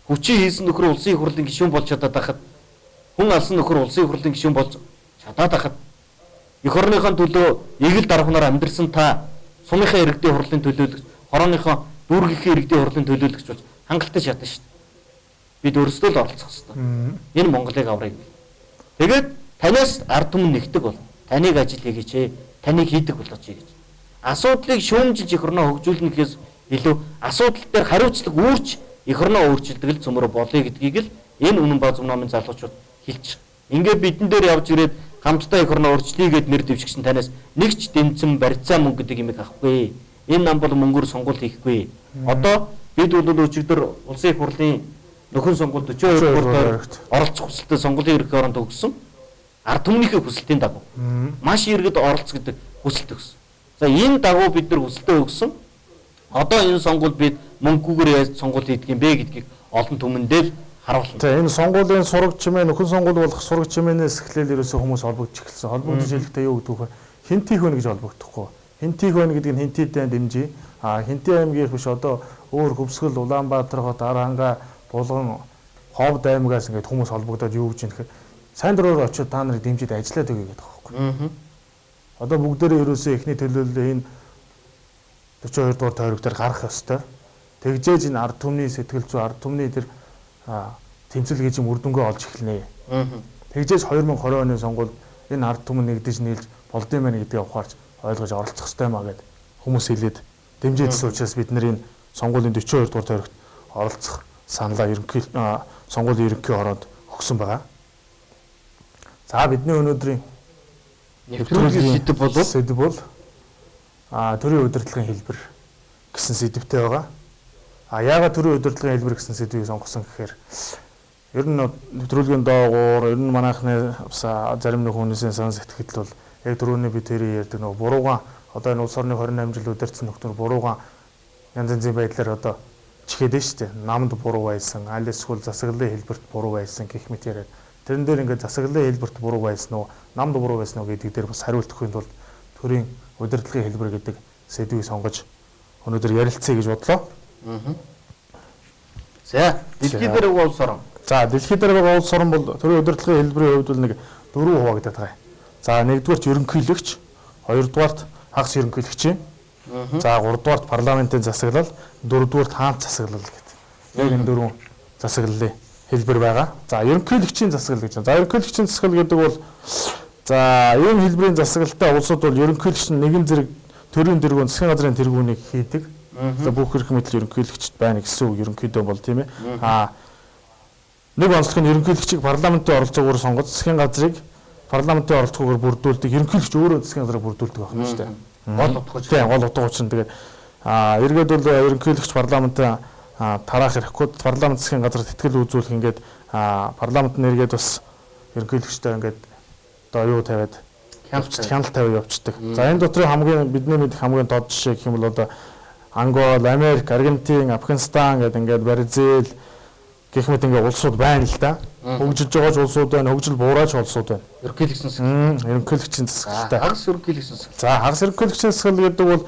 Хүчийн хийсэн нөхөр улсын их хурлын гишүүн болж чадаад байхад хүн алсан нөхөр улсын их хурлын гишүүн болж чадаад байхад эх орныхон төлөө эгэл дарахнаар амьдрсан та сумынхаа иргэдийн хурлын төлөөлөгч, хорооныхоо дүүргийнхээ иргэдийн хурлын төлөөлөгч болж хангалттай чадна шүү дээ. Бид өөрсдөө л оролцох хэрэгтэй. Энэ Монголыг аврыг. Тэгээд танаас ард түмэн нэгдэг бол таныг ажил хийгээч, таныг хийдэг болооч гэж. Асуудлыг шүүмжилж эх орноо хөгжүүлнэ гэхээс илүү асуудал дээр хариуцлага үүрч эх орноо өөрчилдөг л цөмөр болъё гэдгийг л энэ үнэн базм номын залуучууд хэлж. Ингээд бидэн дээр явж ирээд хамтдаа эх орноо өөрчлөе гэд нэр дэвшигчсэн танаас нэг ч дэмцэн барьцаа мөнгө гэдэг юм авахгүй. Энэ нам бол мөнгөөр сонгуул хийхгүй. Одоо бид бол өчигдөр улсын их хурлын нөхөн сонгуульд 42 дугаар оролцох хүсэлтэд сонгуулийн ерөнхий оронд өгсөн. Ард түмнийхээ хүсэлтийн дагуу маш иргэд оролцох гэдэг хүсэлт өгсөн. За энэ дагуу бид нар хүсэлтээ өгсөн. Одоо энэ сонгуульд бид мөнгөгээр яаж сонгуул хийдэг юм бэ гэдгийг олон түмэндээ харуулна. За энэ сонгуулийн сураг чимээ нөхөн сонгуул болох сураг чимээнээс эхлээл ерөөсөө хүмүүс холбогдож эхэлсэн. Холбогдож хэлэхдээ юу гэдэг вэ? Хинтийх вэ гэж холбогдохгүй. Хинтийх вэ гэдэг нь хинтийтэй дэмжиж. Хинтий аймгийн биш одоо өөр Хөвсгөл, Улаанбаатар хот, Аранга, Булган, Ховд аймагаас ингээд хүмүүс холбогдоод юу гэж нэхэр сайн дураар очиод та нарыг дэмжиж ажиллаад өгье гэдэг байхгүй. Одоо бүгдээрээ ерөөсөө эхний төлөөлөл энэ 42 дугаар тойрог дээр гарах ёстой. Тэгжээж энэ ард түмний сэтгэл зүй, ард түмний тэр тэмцэл гэж юм үр дүнгээ олж эхэлнэ. Тэгжээж 2020 оны сонгуульд энэ ард түмэн нэгдэж нийлж болдсон байна гэдгийг ухаарч ойлгож оролцох ёстой маа гэд хүмүүс хэлээд дэмжижсэн учраас бид нарын сонгуулийн 42 дугаар тойрогт оролцох саналаа сонгуулийн ерөнхий хороонд өгсөн байгаа. За бидний өнөөдрийн нэвтрүүлгийн сэдэв бол төрийн удирдлагын хэлбэр гэсэн сэдвтэй байгаа. Яагаад төрийн удирдлагын хэлбэр гэсэн сэдвийг сонгосон гэхээр ер нь нэвтрүүлгийн доогуур ер нь манайхны зарим нэг хүмүүсийн сан сэтгэл бол яг түрүүний би тэрийг ярьдаг нөгөө буруугаан одоо энэ улс орны 28 жил удирдсан нөхдөр буруугаан янз янзын байдлаар одоо чихэд нь шүү дээ. Намд буруу байсан, аль эсвэл засаглалын хэлбэрт буруу байсан гэх мэт яриад тэрэн дээр ингээд засаглалын хэлбэрт буруу байсан уу, намд буруу байсан уу гэдэг дээр бас хариулт өгөхийн тулд төрийн удирдлагын хэлбэр гэдэг сэдвийг сонгож өнөөдөр ярилцъя гэж бодлоо. За, дэлхийд дээр байгаа улс орн. За, дэлхийд дээр байгаа улс орн бол төрийн удирдлагын хэлбэрийн хувьд бол нэг дөрвөн хуваагдаад байгаа. За, нэгдүгээрт ерөнхийлөгч, хоёрдугаарт хагас ерөнхийлөгчийн, за, гуравдугаарт парламентын засаглал, дөрөвдүгээрт хаант засаглал гэдэг. Яг энэ дөрвөн засаглалын хэлбэр байгаа. За, ерөнхийлөгчийн засаглал гэж байна. За, ерөнхийлөгчийн засаглал гэдэг бол за, ийм хэлбэрийн засаглалтай улсууд бол ерөнхийлөгч нь нэгэн зэрэг төрийн тэргүүн, засгийн газрын тэргүүнийг хийдэг. За, бүх эрх мэдэл ерөнхийлөгчд байна гэсэн үг ерөнхийдөө бол тийм ээ. Нэг онцлог нь ерөнхийлөгчийг парламентын оролцоогоор сонгож засгийн газрыг парламентын оролцоогоор бүрдүүлдэг. Ерөнхийлөгч өөрөө засгийн газрыг бүрдүүлдэг байна шүү дээ. Гол утгач. Тийм, гол утгач нь тэгээд эргээд бол ерөнхийлөгч парламентын тараах хэрэггүй парламент засгийн газарт тэтгэл үзүүлэх ингээд парламент нэргээд бас ерөнхийлөгчтэй ингээд одоо юу тавиад хяналт тавиад явцдаг. За энэ дотрын хамгийн бидний мэдих хамгийн тод жишээ гэх юм бол одоо Ангол, Америк, Аргентин, Афганистан гэдэг ингээд Бразил гэх мэт ингээд улсууд байна л да. Хөгжиж байгаа улсууд байна, хөгжил буураач улсууд байна. Ерөнхийлөгчийн засаглал. Ерөнхийлөгчийн засаглалтай. Хагас ерөнхийлөгчийн засаглал. За, хагас ерөнхийлөгчийн засаглал гэдэг бол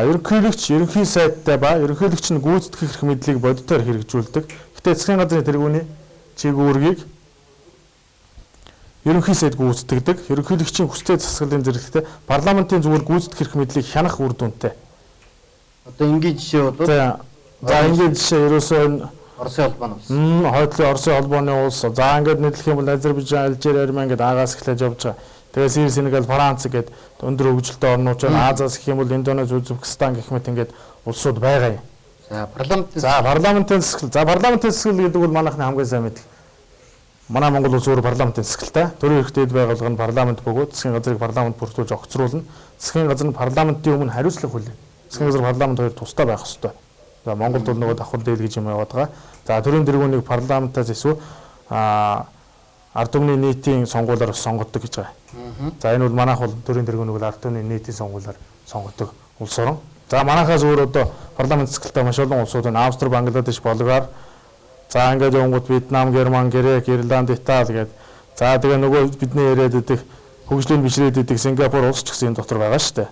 ерөнхийлөгч ерөнхий сайдтай ба ерөнхийлөгч нь гүйцэтгэх эрх мэдлийг бодитоор хэрэгжүүлдэг. Гэтэ засгийн газрын тэргүүний чиглэлийг ерөнхий сайд гүйцэтгэдэг. Ерөнхийлөгчийн хүстэй засаглалын зэрэгтэй парламентын зүгээр гүйцэтгэх эрх мэдлийг хянах үр дүнтэй. Одоо энгийн жишээ бол за энгийн жишээ ерөөсөө энэ Оросын холбооны улс. Хойдлын Оросын холбооны улс. За ингээд нэрлэх юм бол Азербайджан, Алжир, Армени ингээд агаас эхлэж явж байгаа. Тэгээ Сирия, Сенегал, Франц гээд өндөр хөгжилтэй орнууд байна. Азиас гэх юм бол Индонез, Узбекистан гэх мэт ингээд улсууд байгаа юм. За парламентын засаглал. За парламентын засаглал гэдэг бол манайхны хамгийн сайн мэддэг. Манай Монгол улс өөрөө парламентын засаглалтай. Төрийн эрхтэйд байгууллага нь парламент бөгөөд засгийн газрыг парламент бүртгүүлж огцруулна. Засгийн газар нь парламентын өмнө хариуцлага хүлээнэ. Засгийн газар парламент хоёр тусдаа байх ёстой. За Монголд бол нөгөө давхар дээл гэж юм яваад байгаа. За төрийн тэргүүнийг парламентаас эсвэл ард түмний нийтийн сонгуулиар сонгодог гэж байгаа. За энэ бол манайх бол төрийн тэргүүнийг бол ард түмний нийтийн сонгуулиар сонгодог улс орн. За манайхаас өөр одоо парламент засаглалтай маш олон улсууд байна. Австри, Бангладеш, Болгар. За ингээд явгууд Вьетнам, Герман, Грек, Ирланд, Итали гэдэг. За тэгээ нөгөө бидний яриад идэх хөгжлийн бишрээд идэх Сингапур улс ч гэсэн энэ дотор байгаа шүү дээ.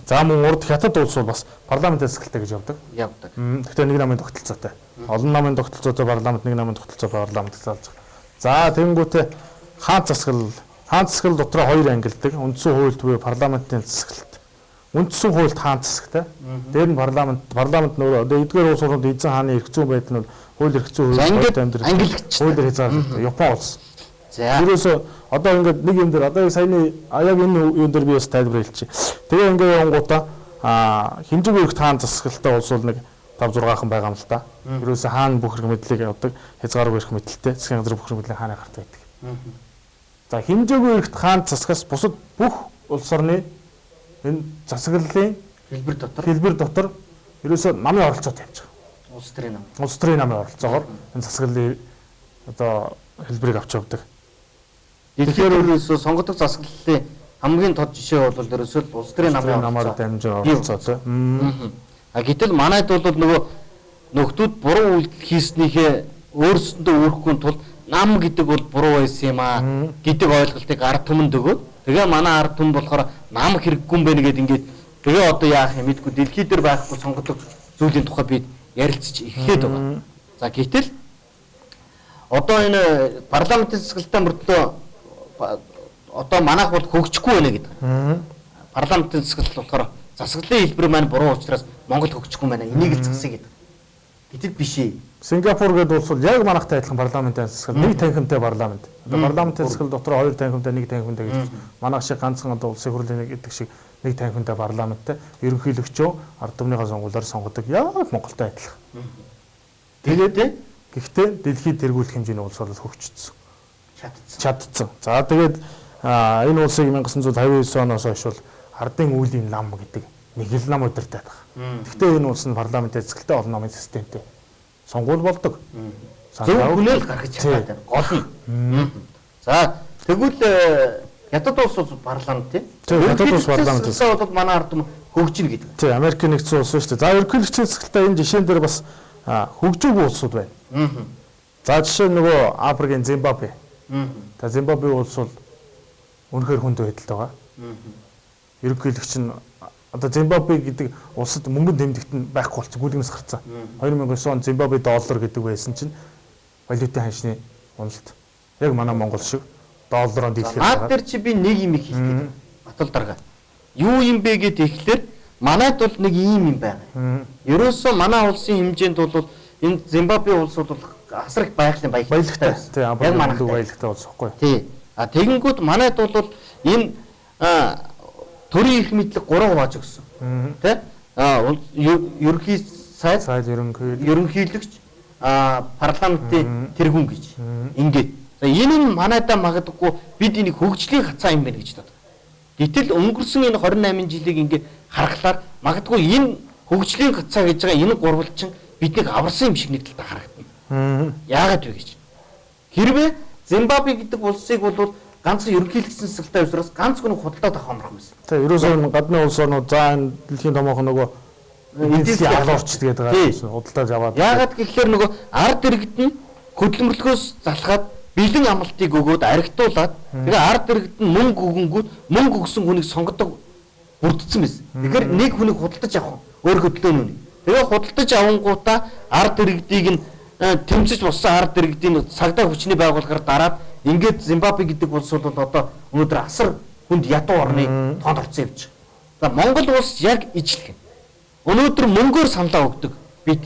За мөн урд хятад улс бол бас парламентын засаглалтай гэж явдаг. Гэхдээ нэг намын тогтолцоотой. Олон намын тогтолцоотой парламент, нэг намын тогтолцоотой парламент гэж залж байгаа. За тэнгуүтээ хаант засаглал дотроо хоёр ангилдаг. Үндсэн хуульд буюу парламентын засаглалт. Үндсэн хуульд хаант засагтай. Дээр нь парламент нөгөө одоо эдгээр улс орнууд эзэн хааны эрх зүйн байдал нь хууль эрх зүйн хуулинд амьдрал хуулиар хязгаарлалт. Япон улс. За ерөөсөө одоо ингээд нэг юм дээр одоо саяны яг энэ юм дээр би бас тайлбар хэлчихье. Тэгээ ингээд явангуудаа хэмжээгүй эрх хаан засаглалтай улс бол нэг 5-6хан байгаа юм л та. Ерөөсөө хаана бүх эрх мэдлийг авдаг, хязгааргүй эрх мэдэлтэй, засгийн газар бүх эрх мэдлийг хаана гарт байдаг. За хэмжээгүй эрх хаан засгаас бусад бүх улс орны энэ засаглалын хэлбэр дотор ерөөсөө намын оролцоотой явж байгаа. Улс төрийн намын оролцоогоор энэ засаглалын одоо хэлбэрийг авч явдаг. Тэгэхээр ерөөсөө сонгодог засаглалын хамгийн тод жишээ бол ерөөсөө улс төрийн намаар дамжин оролцоотой. Гэтэл манайд бол нөгөө нөхдүүд буруу үйлдэл хийснийхээ өөрсөндөө өөрөхгүй тул нам гэдэг бол буруу байсан юм аа гэдэг ойлголтыг ард түмэнд өгөөд тэгээ манай ард түмэн болохоор нам хэрэггүй юм байна гэдэг ингээд тэгээ одоо яах юм мэдгүй дэлхий дээр байхгүй сонгодог зүйлийн тухай би ярилцж эхлээд байгаа. За гэтэл одоо энэ парламентын засаглалтай мөртлөө одоо манайх бол хөгжихгүй байна гэдэг. Парламентын засаглал болохоор засаглалын хэлбэр маань буруу учраас Монгол хөгжихгүй байна. Энийг л засгая гэдэг. Гэтэл биш ээ. Сингапур гэдэг улс бол яг манайхтай адилхан парламентын засаглал, нэг танхимтай парламент. Одоо парламентын засаглал дотор хоёр танхимтай, нэг танхимтай гэж манайх шиг ганцхан одоо улсын хурлын гэдэг шиг нэг танхимтай парламенттай ерөнхийлөгчөө ард түмнийхээ сонгуулиар сонгодог. Яг Монголтой адилхан. Тэгээд Гэхдээ дэлхийд тэргүүлэх хэмжээний улс бол хөгжсөн. Чадцсан. За тэгээд энэ улсыг 1959 оноос хойш бол ардын үүлийн нам гэдэг нэг л нам удирдах байгаа. Гэхдээ энэ улс нь парламент эзэсгэлтэй олон намын системтэй сонгуул болдог. Зөв хүлээл гаргаж чадаад байна. Гол нь. За тэгвэл ядад улс парламент тийм. Ядад улс парламент бол манай ард түмэн хөгжинэ гэдэг. Тийм, Америк нэгдсэн улс шүү дээ. За ерөнхийлөгчийн засаглалтаа энэ жишээн дээр бас хөгжөөгүй улсууд байна. За жишээ нь нөгөө Африкийн Зимбабве. За Зимбабве улс бол үнэхээр хүнд байдалтай байгаа. Ерөнхийлөгч нь одоо Зимбабве гэдэг улсад мөнгөнд тэмдэгт нь байхгүй болчих гүйлгнээс гарцсан. 2009 онд Зимбабве доллар гэдэг байсан чинь валютын ханшны уналт яг манай Монгол шиг доллараар дийлэхэд байгаа. Тэр чи би нэг юм их хэлэх гээд батал дарга. Юу юм бэ гэд ихлээр манайд бол нэг юм байгаа. Ерөөсөө манай улсын хэмжээнд бол энэ Зимбабве улс бол асар их байгалийн баялагтай. Тийм, яг манай баялагтай улс ихгүй. Тий. Тэгэнгүүт манайд бол энэ төрийн эрх мэдлэг 3 хувааж өгсөн. Тэ? Ерөнхий сайд ерөнхийлөгч парламентын тэргүүн гэж. Ингээд. Энэ нь манайдаа магадгүй бид энийг хөгжлийн хацаа юм байна гэж боддог. Гэтэл өнгөрсөн энэ 28 жилийг ингээд харахаар магадгүй энэ хөгжлийн хацаа гэж байгаа энэ гурвалчин биднийг аварсан юм шиг нэг талдаа харагдана. Яагаад вэ гэж. Хэрвээ Зимбабве гэдэг улсыг бол ганцхан ерөнхийлөгчийн засаглалтаа усраас ганц хүн худалдаад авах амарх юм байна. Тэгээ ерөөсөө гадны улс орнууд за энэ дэлхийн томоохон нөгөө эдийн алуурч гэдэг байгаа худалдаж аваад. Яагаад гэхээр нөгөө ард иргэд нь хөдөлмөрлөгөөс залхаад бэлэн амлалтыг өгөөд аригтуулаад тэгээ ард иргэд нь мөнгө өгөнгүүт мөнгө өгсөн хүнийг сонгодог бүрдсэн байсан. Тэгэхээр нэг хүнийг худалдаж авах өөр хөдлөө нүг. Тэгээ худалдаж авангуудаа ард иргэдийг нь тэмцэж болсон ард иргэдийн цагдаа хүчний байгууллагаар дараад ингээд Зимбабве гэдэг улс бол одоо өнөөдөр асар хүнд ядуу орны тоонд орсон явж байгаа. Монгол улс яг ижлэх. Өнөөдөр мөнгөөр саналаа өгдөг бид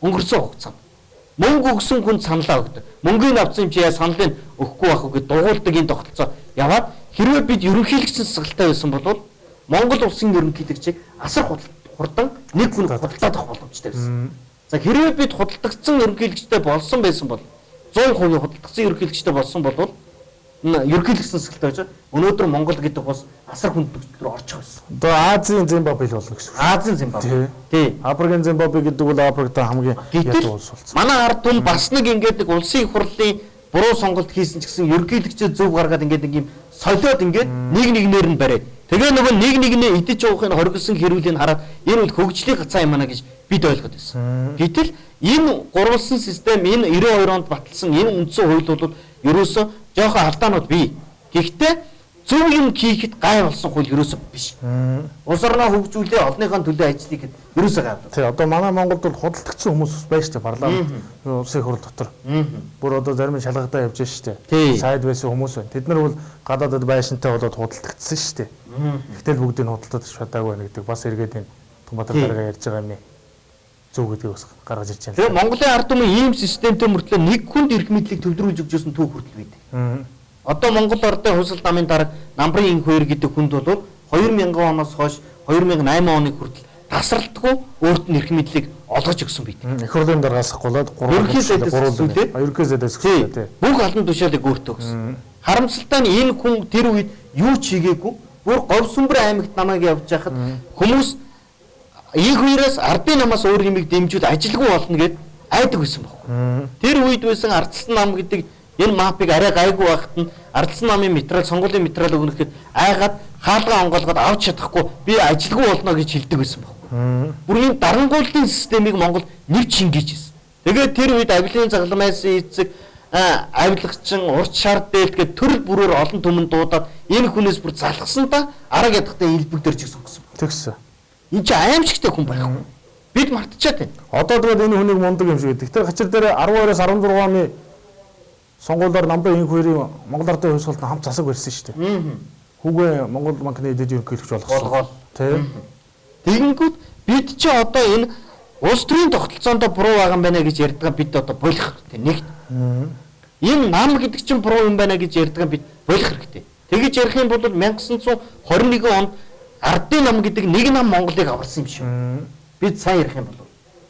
өнгөрсөн хугацаанд. Мөнгө өгсөн хүн саналаа өгдөг. Мөнгөний авсан юм чи яа саналыг өгөхгүй байх уу гэж дугуйлдаг энэ тогтолцоо яваад хэрвээ бид ерөнхийлөгчийн засаглалтай байсан бол Монгол улсын ерөнхийлөгчийг асар хурдан нэг хүн худалдаад авах боломжтой байсан. За хэрвээ бид худалдагдсан ерөнхийлөгчтэй болсон байсан бол 100% худалдагдсан ерөнхийлөгчтэй болсон бол ерөнхийлөгчийн засаглалтай байж өнөөдөр Монгол гэдэг бас асар хүнд төвчрөөр орчих байсан. Одоо Азийн Зимбабве болно гэсэн. Азийн Зимбабве. Тий. Африкийн Зимбабве гэдэг бол Африкт хамгийн ядуу улс болсон. Манай ард түмэн бас нэг ингээд нэг улсын их хурлын буруу сонголт хийсэн ч гэсэн ерөнхийлөгчөө зөв гаргаад ингээд нэг юм солиод ингээд нэг нэгнээр нь бариад. Тэгээ нөгөө нэг нэгнээ идэж уухын хоригдсон хэрүүлийг хараад энэ бол хөгжлийн хацаа юм аа гэж бид ойлгоод байсан. Гэтэл энэ гурвалсан систем энэ 92 онд баталсан энэ үндсэн хууль бол ерөөсөө жоохон алдаанууд бий. Гэхдээ зөв юм хийхэд гай болсон хууль ерөөсөө биш. Улс орноо хөгжүүлээ олныхон төлөө ажиллая гэхэд ерөөсөө гай. Тий, одоо манай Монголд бол худалдагдсан хүмүүс байж та парламент улсын хурл дотор. Бүр одоо зарим нь шалгагдаа явж штэ. Сайд байсан хүмүүс байна. Тэд нар бол гадаадд байшинтай болоод худалдагдсан штэ. Гэтэл бүгдийг нь худалдаад чадаагүй байна гэдэг бас эргээд энэ Томбатар дарга ярьж байгаа юм ээ. Зөв гэдгийг бас гаргаж ирж байна. Тэгээ Монголын ард түмэн ийм системтэй мөртлөө нэг хүнд эрх мэдлийг төвлөрүүлж өгчөөсөн түүх хүртэл байдаг. Одоо Монгол Ордын хувьсал намын дарга Намбарын 2 гэдэг хүнд бол 2000 оноос хойш 2008 оны хүртэл тасралтгүй өөрт нь эрх мэдлийг олгож өгсөн байдаг. Их хурлын даргаас гулаад 3 ерөнхийдөөс тий. Бүх алан тушаалыг өөртөө өгсөн. Харамсалтай нь энэ хүн тэр үед юу ч хийгээгүй. Бүр Говьсүмбэр аймагт намайг явж байхад хүмүүс их үеэс ардын намаас өөр юмыг дэмжиж ажилгүй болно гэд айдаг байсан байхгүй. Тэр үед байсан Ардсан нам гэдэг энэ мапыг арай гайгүй байхад нь Ардсан намын материал сонгуулийн материал өгнөхөд айгаад хаалгаа онгоолгоод авч чадахгүй би ажилгүй болно гэж хэлдэг байсан байхгүй. Бүр энэ дарангууллын системийг Монгол нэвч шингээж ирсэн. Тэгээд тэр үед авилын загламаас эцэг авилгачин урт шар дээлт гэдэг төрөл бүрээр олон түмэн дуудаад энэ хүнээс бүр залхсандаа арга ядахтай илбэгдэрч сонгосон. Тэгсэн. Энд чи аимшигтай хүн байхгүй. Бид мартчихад байна. Одоо тэгээд энэ хүнийг мундаг юм шиг гэдэг. Тэр хачир дээр 12-оос 16 оны сонгуулиар Намбарын энх хоёрын Монгол Ардын хувьсгалд хамт засаг барьсан шүү дээ. Хүүгээ Монгол банкны эдэд ерөнхийлөгч болгосон. Тэ. Тэгэнгүүт бид чи одоо энэ улс төрийн тогтолцоонд буруу байгаа юм байна гэж ярьдаг бид одоо болох хэрэгтэй. Нэг. Энэ нам гэдэг чинь буруу юм байна гэж ярьдаг бид болох хэрэгтэй. Тэгэж ярих юм бол 1921 онд Ардын нам гэдэг нэг нам Монголыг аварсан юм шиг. Бид сайн ярих юм бол.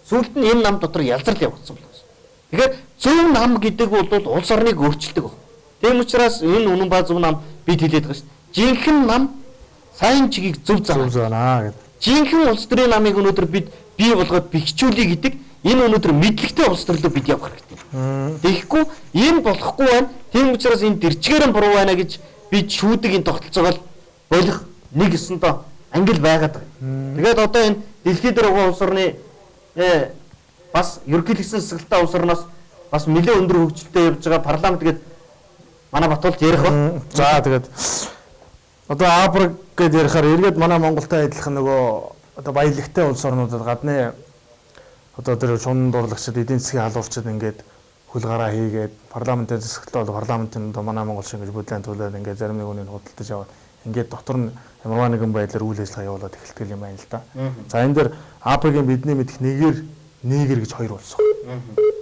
Сүүлд нь энэ нам дотор ялзрал явагдсан болсон. Тэгэхээр зөв нам гэдэг бол улс орныг өөрчилдөг баг. Тийм учраас энэ үнэн ба зөв нам бид хэлээд байгаа шүү дээ. Жинхэнэ нам сайн чигийг зөв заана гэдэг. Жинхэнэ улс төрийн намыг өнөөдөр бид бий болгоод бэхжүүлье гэдэг энэ өнөөдөр мэдлэгтэй улс төрлөө бид явах хэрэгтэй. Тэгэхгүй энэ болохгүй байна. Тийм учраас энэ дэрчгээр нь буруу байна гэж бид шүүдэг энэ тогтолцоогоо болох нэг өсөндөө ангил байгаад байгаа. Тэгээд одоо энэ дэлхийд дээр байгаа улс орны бас ерөнхийлөгчсөн засаглалтаа улс орноос бас нэлээд өндөр хөгжилтэй явж байгаа парламент гээд манай Батуулд ярих ба. За тэгээд одоо Африк гэдээ ярихаар эргээд манай Монголтой адилхан нөгөө одоо баялагтай улс орнуудад гадны одоо тэр шунан дурлагчид эдийн засгийн халуурчид ингээд хөл гараа хийгээд парламентын засаглалтаа бол парламентын одоо манай Монгол шиг ингэж бүлээн төлөөд ингээд зарим нэг үнийг худалдаж аваад ингээд дотор нь ямар нэгэн байдлаар үйл ажиллагаа явуулаад эхэлдэг юм байна л да. За энэ дээр Африкийн бидний мэдих Нигер гэж хоёр улс.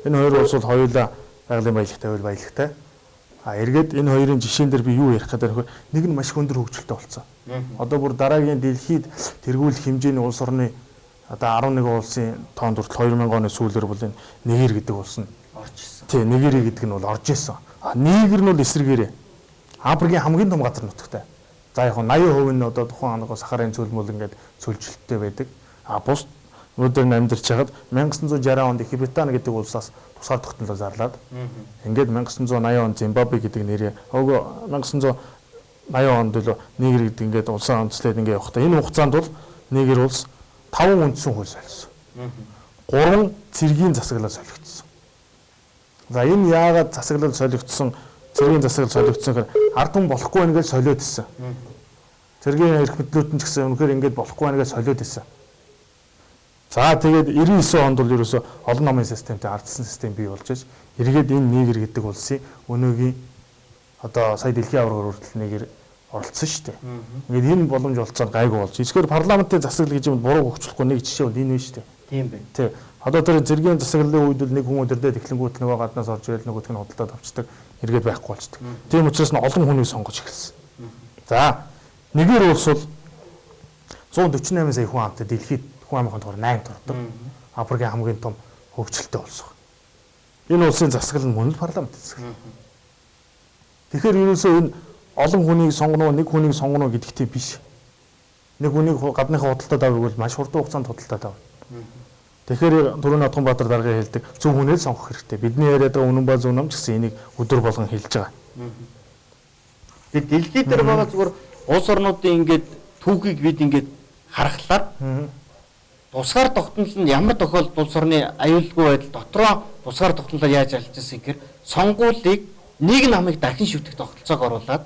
Энэ хоёр улс бол хоёулаа байгалийн баялагтай байл баялагтай. Эргээд энэ хоёрын жишээн дээр би юу ярих гэдэг вэ? Нэг нь маш өндөр хөгжилтэй болсон. Одоо бүр дараагийн дэлхийд тэргүүлэх хэмжээний улс орны одоо 11 улсын тоонд хүртэл 2000 оны сүүлээр бол энэ Нигер гэдэг улс нь орж ирсэн. Тий, Нигери гэдэг нь бол орж исэн. Нигер нь бол эсрэгээрээ Африкийн хамгийн том газар нутагтай. За яг 80% нь одоо тухайн нэг сахарын цөлмөл ингээд цөлжилттэй байдаг. Бус өнөөдөр амьдарч хагаад 1960 онд Их Британи гэдэг улсаас тусгаар тогтнолоо зарлаад ингээд 1980 онд Зимбабве гэдэг нэрээ 1980 онд л Нигер гэдэг ингээд улсаа онцлээд ингээд явахдаа энэ хугацаанд бол Нигер улс 5 үндсэн хууль солисон. 3 цэргийн засаглал солигдсон. За энэ яагаад засаглал солигдсон, цэргийн засаглал солигдсон гэхээр ард түмэн болохгүй байна гэж солиод ирсэн. Цэргийн эрх мэдлүүд нь ч гэсэн үнэхээр ингэж болохгүй байна гэж солиод ирсэн. За тэгээд 99 онд бол ерөөсө олон намын системтэй ардсан систем бий болж аж эргээд энэ Нигер гэдэг улсын өнөөгийн одоо сая дэлхийн аваргаар хүртэл Нигер оролцсон шүү дээ. Ингээд энэ боломж олцоод гайгүй болж. Эсвэл парламентын засаглал гэж юм буруу хөгжүүлэхгүй нэг жишээ бол энэ вэ шүү дээ. Тийм байна. Тий. Одоо тэр зэргийн засаглалын үед бол нэг хүн өдөрдөө эхлэнгүүт нөгөө гаднаас орж ирэл нөгөөх нь худалдаад авчдаг эргээд байхгүй болчдөг. Тийм учраас нь олон хүнийг сонгож эхэлсэн. За Нигер улс бол 148 сая хүн амтай дэлхийд хүн амын хонтоор 8 турдаг. Африкийн хамгийн том хөгжилтэй улс. Энэ улсын засаглал нь мөн л парламент засаглал. Тэгэхээр ерөөсөө энэ олон хүнийг сонгоно, нэг хүнийг сонгоно гэдэгтэй биш. Нэг хүнийг гадныхаа худалдаад авах бол маш хурдан хугацаанд худалдаад авна. Тэгэхээр түрүүний Отгонбаатар дарга хэлдэг зөв хүнээ сонгох хэрэгтэй. Бидний яриад байгаа үнэн ба зөв нам ч гэсэн энийг өдөр болгон хэлж байгаа. Тэгээд дэлхийд дээр байгаа зүгээр улс орнуудын ингээд түүхийг бид ингээд харахлаар тусгаар тогтнол нь ямар тохиолдолд улс орны аюулгүй байдал дотроо тусгаар тогтнолоо яаж алжсан гэхээр сонгуулийг нэг намыг дахин шүтэх тогтолцоог оруулад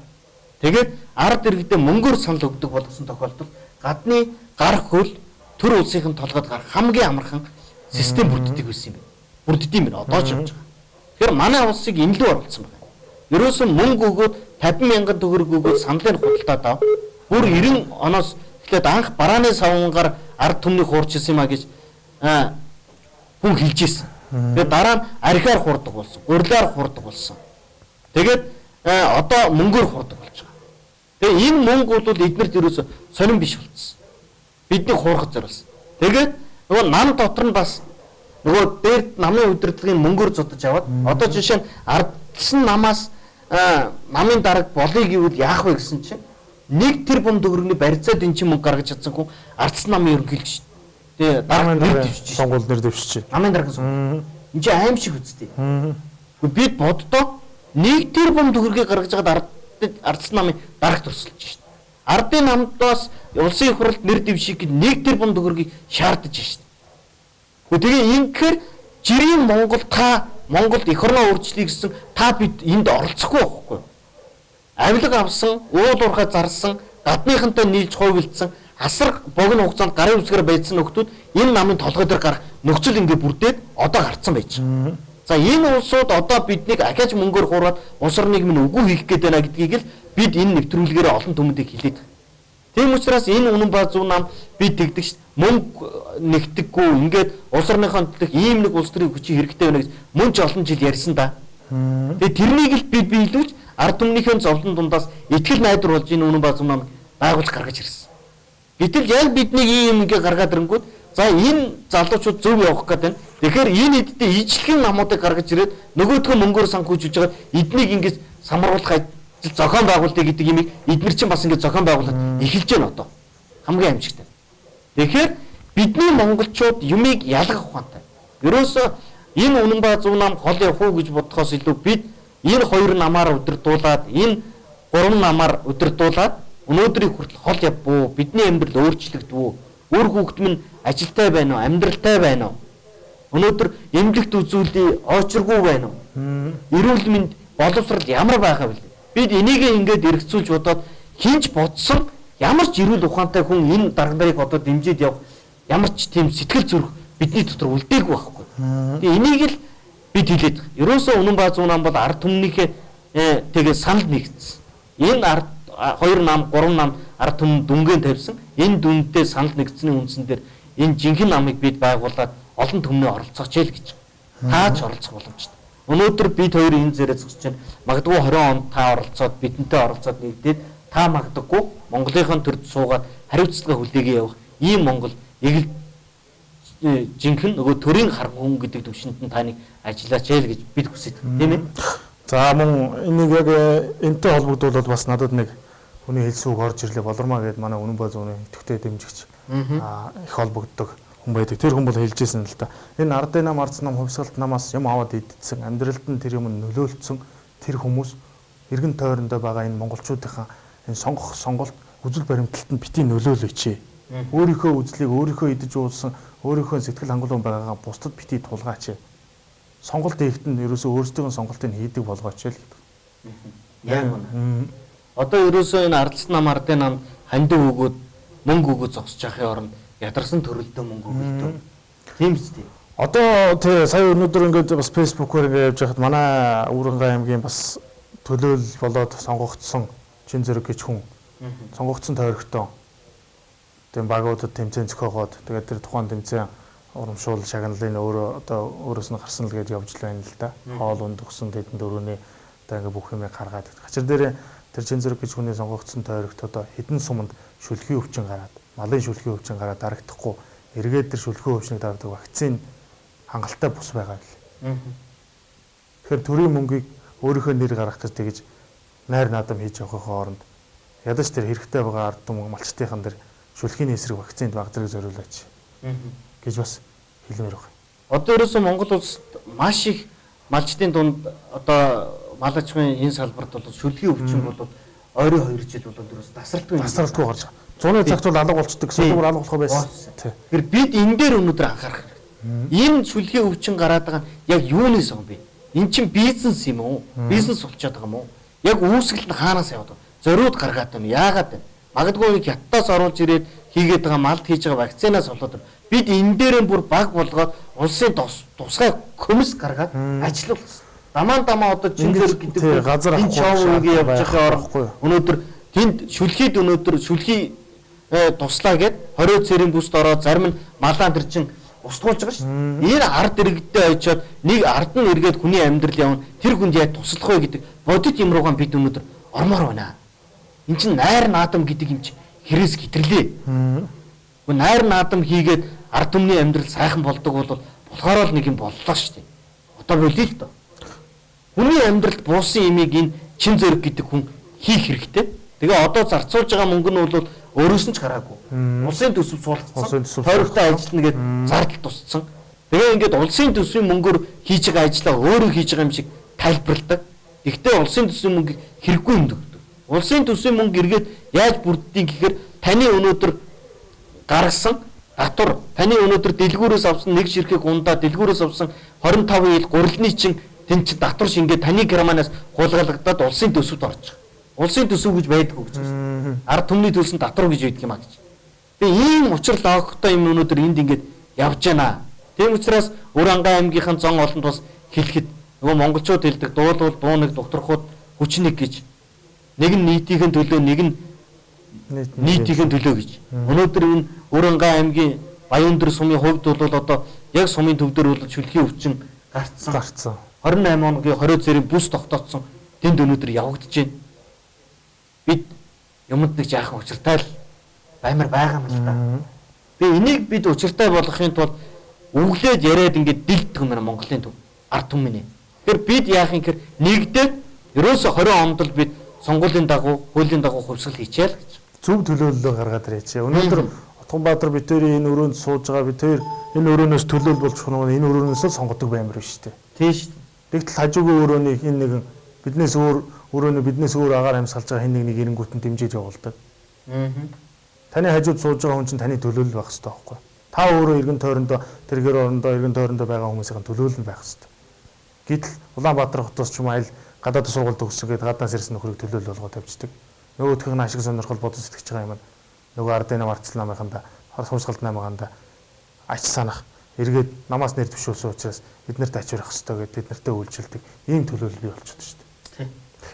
тэгээд ард иргэдэд мөнгөөр санал өгдөг болгосон тохиолдолд гадны гар хөл төр улсынхын толгойд гарах хамгийн амархан систем бүрддэг байсан юм байна. Бүрддэг юм байна. Одоо ч явж байгаа. Тэгэхээр манай улсыг энэ лүү оруулсан байна. Ерөөсөн мөнгө өгөөд 50 мянган төгрөг өгөөд саналыг худалдаад ав. Бүр 90 оноос эхлээд анх барааны савнгаар ард түмнийг хуурч ирсэн юм а гэж хүн хэлж ирсэн. Тэгээд дараа нь архиар хурдаг болсон. Урьлаар хурдаг болсон. Тэгээд одоо мөнгөөр хурдаг болж байгаа. Тэгээд энэ мөнгө бол эднэрт ерөөсө сонирн биш болчихсон. Бидний хуурах зориулсан. Тэгээд нөгөө нам дотор нь бас нөгөө дээр намын удирдлагын мөнгөөр зодож аваад одоо жишээ нь ардсан намаас намын дарга болъё гэвэл яах вэ гэсэн чинь 1 тэрбум төгрөгийн барьцаад эн чинь мөнгө гаргаж чадсан хүн ардсан намын ерөнхийлөгч. Тэгээ дарга нэр дэвшиж сонгуул нэр дэвшиж. Намын дарга сонгуул. Энд чинь аим шиг үсттэй. Бид боддоо 1 тэрбум төгрөгийг гаргаж байгаад ардсан намын дарга турсалж шин. Ардын намдаас улсын их хурлд нэр дэвших гээд 1 тэрбум төгрөгийг шаардаж шин. Тэгээ ингэхээр жирийн Монголд их орноо өөрчлөе гэсэн та бид энд оролцохгүй байхгүй. Авилга авсан, уул уурхай зарсан, гадныхантай нийлж хувилдсан, асар богино хугацаанд гарын үсгээр байцсан нөхдүүд энэ намын толгой дээр гарах нөхцөл ингээ бүрдээд одоо гарцсан байж байгаа. За энэ улсууд одоо биднийг ахиж мөнгөөр хуураад улс орныг минь үгүй хийх гээд байна гэдгийг л бид энэ нэвтрүүлгээр олон түмэндээ хэлээд байгаа. Тийм учраас энэ үнэн ба зөв нам бид тэгдэг ш мөнгө нэгтгэхгүй ингээд улс орныхон төлөх ийм нэг улс төрийн хүчийг хэрэгтэй байна гэж мөн ч олон жил ярьсан да. Тэгээ тэрнийг л бид биелүүлж ард түмнийхэн зовлон дундаас итгэл найдвар болж энэ үнэн ба зөв нам байгуулж гаргаж ирсэн. Гэтэл яг бидний ийм ингээ гаргаад ирэнгүүт за энэ залуучууд зөв явах гэдэг нь Тэгэхээр энэ эддээ ижлэхэн намуудыг гаргаж ирээд нөгөөдгөө мөнгөөр санхүүжүүлж байгаа эднийг ингэж самруулах ажил зохион байгуулалтыг гэдэг юмыг эднэр чинь бас ингэж зохион байгуулалт эхэлж байна одоо. Хамгийн амжигтай. Тэгэхээр бидний монголчууд юмыг ялгах ухаантай. Ерөөсөө энэ үнэн ба зөв нам хол явах уу гэж бодохоос илүү бид энэ хоёр намаар удирдуулаад энэ гурван намаар удирдуулаад өнөөдрийг хүртэл хол явбуу, бидний амьдрал өөрчлөгдвөө, үр хүүхэд минь ажилтай байна уу, амьдралтай байна уу? Өнөөдөр эмнэлэгт үзүүлээ, очиргүй байна уу? Эрүүл мэнд боловсрал ямар байгаа вэ? Бид энийг ингээд эргцүүлж бодоод хинж бодсон ямар ч эрүүл ухаантай хүн энэ дарга нарыг одоо дэмжиж явах ямар ч тийм сэтгэл зүрх бидний дотор үлдээгүй байхгүй. Тэгээ энийг л бид хэлээд байгаа. Ерөөсөө үнэн ба зөв нам бол ард түмнийхээ тэгээ санал нэгдсэн. Энэ хоёр нам, гурван нам ард түмэн дүнгийн тавьсан. Энэ дүндээ санал нэгдсэний үндсэн дээр энэ жинхэнэ намыг бид байгуулад олон түмний оролцооч л гэж. Таач оролцох боломжтой. Өнөөдөр бид хоёр энэ зэрэг зогсож байна. Магадгүй 20 онд та оролцоод бидэнтэй оролцоод нэгдээд та магадгүй Монголынхон төрд суугаад хариуцлага хүлээгээ явах ийм Монгол эгэл жинхэнэ нөгөө төрийн харан хүн гэдэг төвшөнд нь таныг ажиллаач яа л гэж бид хүсэж байна. Тийм ээ. За мөн энийг яг энэтэй холбогдуулаад бас надад нэг хүний хэлсүүг орж ирлээ болормаа гэдэг манай үнэн ба зөвний идэвхтэй дэмжигч их холбогддог хүн байдаг. Тэр хүн бол хэлжсэн л да. Энэ ардын нам, арц нам, хувьсгалт намаас юм аваад идсэн, амьдралд нь тэр юм нөлөөлсөн тэр хүмүүс эргэн тойрондоо байгаа энэ монголчуудынхаа энэ сонгох сонголт үзэл баримталд нь бити нөлөөлөөч. Өөрийнхөө үзлийг өөрийнхөө идэж уулсан, өөрийнхөө сэтгэл хангалуун байгаагаа бусдад бити тулгаач. Сонголт хийхэд нь ерөөсөө өөрсдийн сонголтыг хийдэг болгооч л гэдэг. Яг үнэ. Одоо ерөөсөө энэ ардсан нам, ардын нам хандив өгөөд мөнгө өгөөд зогсож явахын оронд ядарсан төрөлдөө мөнгө өгөлдөө. Тийм биз дээ. Одоо тий сая өнөөдөр ингээд бас фэйсбүүкээр ингээд явж байхад манай Өвөрхангай аймгийн бас төлөөл болоод сонгогдсон чин зэрэг гэж хүн сонгогдсон тойрогтой. Тэгээ багуудад тэмцээн зохиогоод тэгээд тэр тухайн тэмцээн урамшуул шагналын өөрөө одоо өөрөөс нь гарсан л гэж явж л байна л да. Хоол унд өгсөн тэдэнд өрөөний одоо ингээд бүх юмыг гаргаад. Хачир дээр тэр чин зэрэг гэж хүний сонгогдсон тойрогт одоо хідэн суманд шүлхий өвчин гараад, малын шүлхий өвчин гараад дарагдахгүй эргээд тэр шүлхий өвчнийг дараадаг вакцины хангалттай бус байгаа юм. Тэгэхээр төрийн мөнгийг өөрийнхөө нэр гаргах гэж тэгж найр наадам хийж явахын оронд ядаж тэр хэрэгтэй байгаа ард түмэн малчтынхан дээр шүлхийн эсрэг вакцинд баг зэрэг зориулаач гэж бас хэлмээр байна. Одоо ерөөсөө Монгол улсад маш их малчтын дунд одоо мал аж ахуйн энэ салбарт бол шүлхийн өвчин бол ойрын 2 жил бол ерөөс тасралтгүй гарч байгаа. Зуны цагт бол алга болчдөг, сүүлгээр алга болох байсан. Тэгэхээр бид энэ дээр өнөөдөр анхаарах. Энэ шүлхийн өвчин гараад байгаа нь яг юунаас юм бэ? Эн чинь бизнес юм уу? Бизнес болчиход байгаа юм уу? Яг үүсгэл нь хаанаас яваад байна? Зориуд гаргаад байна. Яагаад байна? Магадгүй хятадаас оруулж ирээд хийгээд байгаа малд хийж байгаа вакцинаас болоод бид энэ дээрээ бүр баг болгоод улсын тусгай комисс гаргаад ажиллуулсан. Дамаа одоо жингээр гэдэг газар энэ шоугийн явж байгаа орохгүй. Өнөөдөр тэнд шүлхийд шүлхий туслаа гэд 20 цэрийн бүст ороод зарим нь малаан тэр чин устгуулж байгаа шүү. Энэ ард иргэдтэй очиод нэг ард нь эргээд хүний амьдрал явна. Тэр хүнд яа туслах вэ гэдэг бодит юм руугаа бид өнөөдөр ормоор байна. Энд чинь найр наадам гэдэг юм чи хэрэгс хитэрлээ. Гэхдээ найр наадам хийгээд ард түмний амьдрал сайхан болдог бол болохоор л нэг юм боллоо шүү дээ. Одоо болиё л доо. Хүний амьдралд буусан имийг энэ чин зэрэг гэдэг хүн хийх хэрэгтэй. Тэгээ одоо зарцуулж байгаа мөнгө нь бол өөрөөс нь ч гараагүй. Улсын төсөв суулгацсан. Тойрогтой ажиллана гэд зардал тусцсан. Тэгээ ингээд улсын төсвийн мөнгөөр хийж байгаа ажлаа өөрөө хийж байгаа юм шиг тайлбарладаг. Гэхдээ улсын төсвийн мөнгө хэрэггүй юм дөгдөг. Улсын төсвийн мөнгө эргээд яаж бүрддэг гэхээр таны өнөөдөр гаргасан татвар, таны өнөөдөр дэлгүүрээс авсан нэг ширхэг ундаа дэлгүүрээс авсан 25 ил гурилны чин тэн чи татвар шингээ таны граманаас хулгайлагдаад улсын төсөвд орж байгаа. Улсын төсөв гэж байдаггүй гэж байна. Ард түмний төлсөн татвар гэж байдаг юм а гэж. Тэгээ ийм учир логиктой юм өнөөдөр энд ингээд явж байна. Тийм учраас Өвөрхангай аймгийнхан зон олонд бас хэлэхэд нөгөө монголчууд хэлдэг дуулуул дуунаг докторхууд хүчнийг гэж нэг нь нийтийн төлөө нэг нь нийтийн төлөө гэж. Өнөөдөр энэ Өвөрхангай аймгийн Баяндөр сумын хувьд бол одоо яг сумын төв дээр бол шүлхийн өвчин гарцсан. 28 оногийн 20 цэрийн бүс тогтооцсон. Тэнд өнөөдөр явагдаж байна. Бид юмд нэг жаахан учиртай л баймар байгаа юм л да. Тэгээ энийг бид учиртай болгохын тулд өглөөд яриад ингээд дилдэг юм байна Монголын төв ард түмний. Тэгэхээр бид яах юм гэхээр нэгдээд ерөөсө 20 онд л бид сонгуулийн дагуу, хуулийн дагуу хувьсгал хийчихээ л гэж. Зөв төлөөллөө гаргаад ирээч. Өнөөдөр Утганбаатар бид хоёрын энэ өрөөнд сууж байгаа бид хоёр энэ өрөөнөөс төлөөлөл болж байгаа энэ өрөөнөөс л сонгодог баймир биш үү? Тийм шүү дээ. Тэгтэл хажуугийн өрөөний хин нэгэн биднээс өөр өрөөний биднээс өөр агаар амьсгалж байгаа хин нэг эренгүүтэн дэмжиж явуулдаг. Таны хажууд сууж байгаа хүн чинь таны төлөөлөл байх хэрэгтэй байхгүй юу? Та өөрөө эргэн тойрондоо тэргээр орондоо эргэн тойрондоо байгаа хүмүүсийн төлөөлөл байх хэрэгтэй. Гэтэл Улаанбаатар хотоос ч юм айл гадаад сургууль төгссөн гэдэг гаднаас ирсэн нөхрийг төлөөлөл болгоод тавьчихдаг. Нөгөөх нь ашиг сонирхол бодож сэтгэж байгаа юм. Нөгөө ардын намарцал намынханда хувьсгалт намынханда ач санах эргээд намаас нэр төвшүүлсэн учраас биднэрт ач өрөх хэрэгтэй гэдэг бид нартай үйлчилдэг ийм төлөөлөл бий болчиход шүү дээ.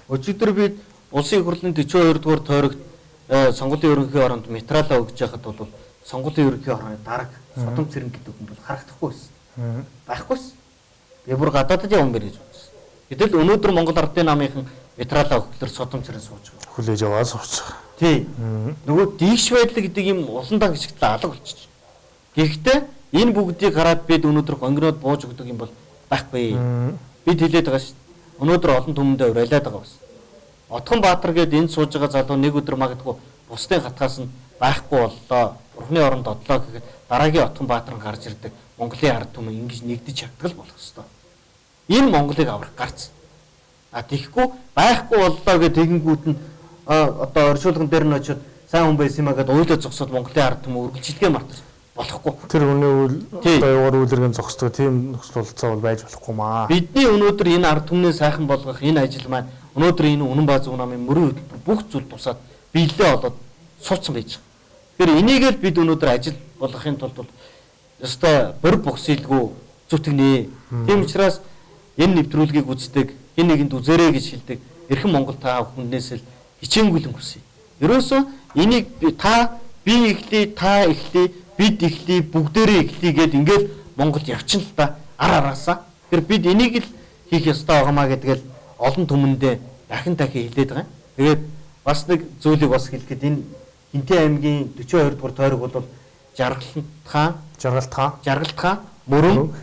Өчигдөр бид улсын их хурлын 42 дугаар тойрогт сонгуулийн ерөнхий оронд материалаа өгж байхад бол сонгуулийн ерөнхий орны дарга Содом Цэрэн гэдэг хүн бол харагдахгүй байсан. Байхгүйс. Би бүр гадаадд явсан бэр гэж бодсон. Гэтэл өнөөдөр Монгол Ардын намынхан материалаа өгөхлөөр Содом Цэрэн сууж байгаа. Хүлээж аваад сууж байгаа. Тий. Нөгөө дийгш байдал гэдэг юм улан дан гიშгтэл алга болчих. Гэхдээ энэ бүгдийг хараад бид өнөөдөр гонгинод бууж өгдөг юм бол байхгүй. Бид хэлээд байгаа шүү дээ. Өнөөдөр олон түмэндээ урайлаад байгаа бас. Утганбаатар гээд энд сууж байгаа залуу нэг өдөр магадгүй бусдын хатгаас нь байхгүй боллоо. Бурхны оронд одлоо гэхэд дараагийн Утганбаатар гарч ирдэг Монголын ард түмэн ингэж нэгдэж чаддаг л болох ёстой. Энэ Монголыг аврах гарц. Тэгэхгүй байхгүй боллоо гэдэг тэгэнгүүт нь одоо оршуулган дээр нь очиод сайн хүн байсан юм аа гэдээ уйлаад зогсоод Монголын ард түмэн үргэлжилгээ мартаж болохгүй. Тэр хүний үйл одоо яваар үйлэргэн зогсдог тийм нөхцөл болцоо бол байж болохгүй маа. Бидний өнөөдөр энэ ард түмний сайхан болгох энэ ажил маань өнөөдөр энэ үнэн бааз намын мөрөн хөтөлбөр бүх зүйл тусаад биелээ болоод суудсан байж байгаа. Тэгэхээр энийг л бид өнөөдөр ажил болгохын тулд ёстой бор богсилгүй зүтгэнэ. Тийм учраас энэ нэвтрүүлгийг үздэг, энэ нэгэнд үзээрэй гэж хэлдэг эрхэм Монгол та бүхнээс л хичээнгүйлэн хүсье. Ерөөсөө энийг та би эхлэе, та эхлэе, бид эхлэе, бүгдээрээ эхлэе гэд ингээд Монголд явчихна л та ар араасаа. Тэгэхээр бид энийг л хийх ёстой байгаамаа гэдгээл олон түмэндээ дахин хэлээд байгаа. Тэгээд бас нэг зүйлийг бас хэлэхэд энэ Хинтээ аймгийн 42 дугаар тойрог бол Жаргалт хаан, Мөрөн,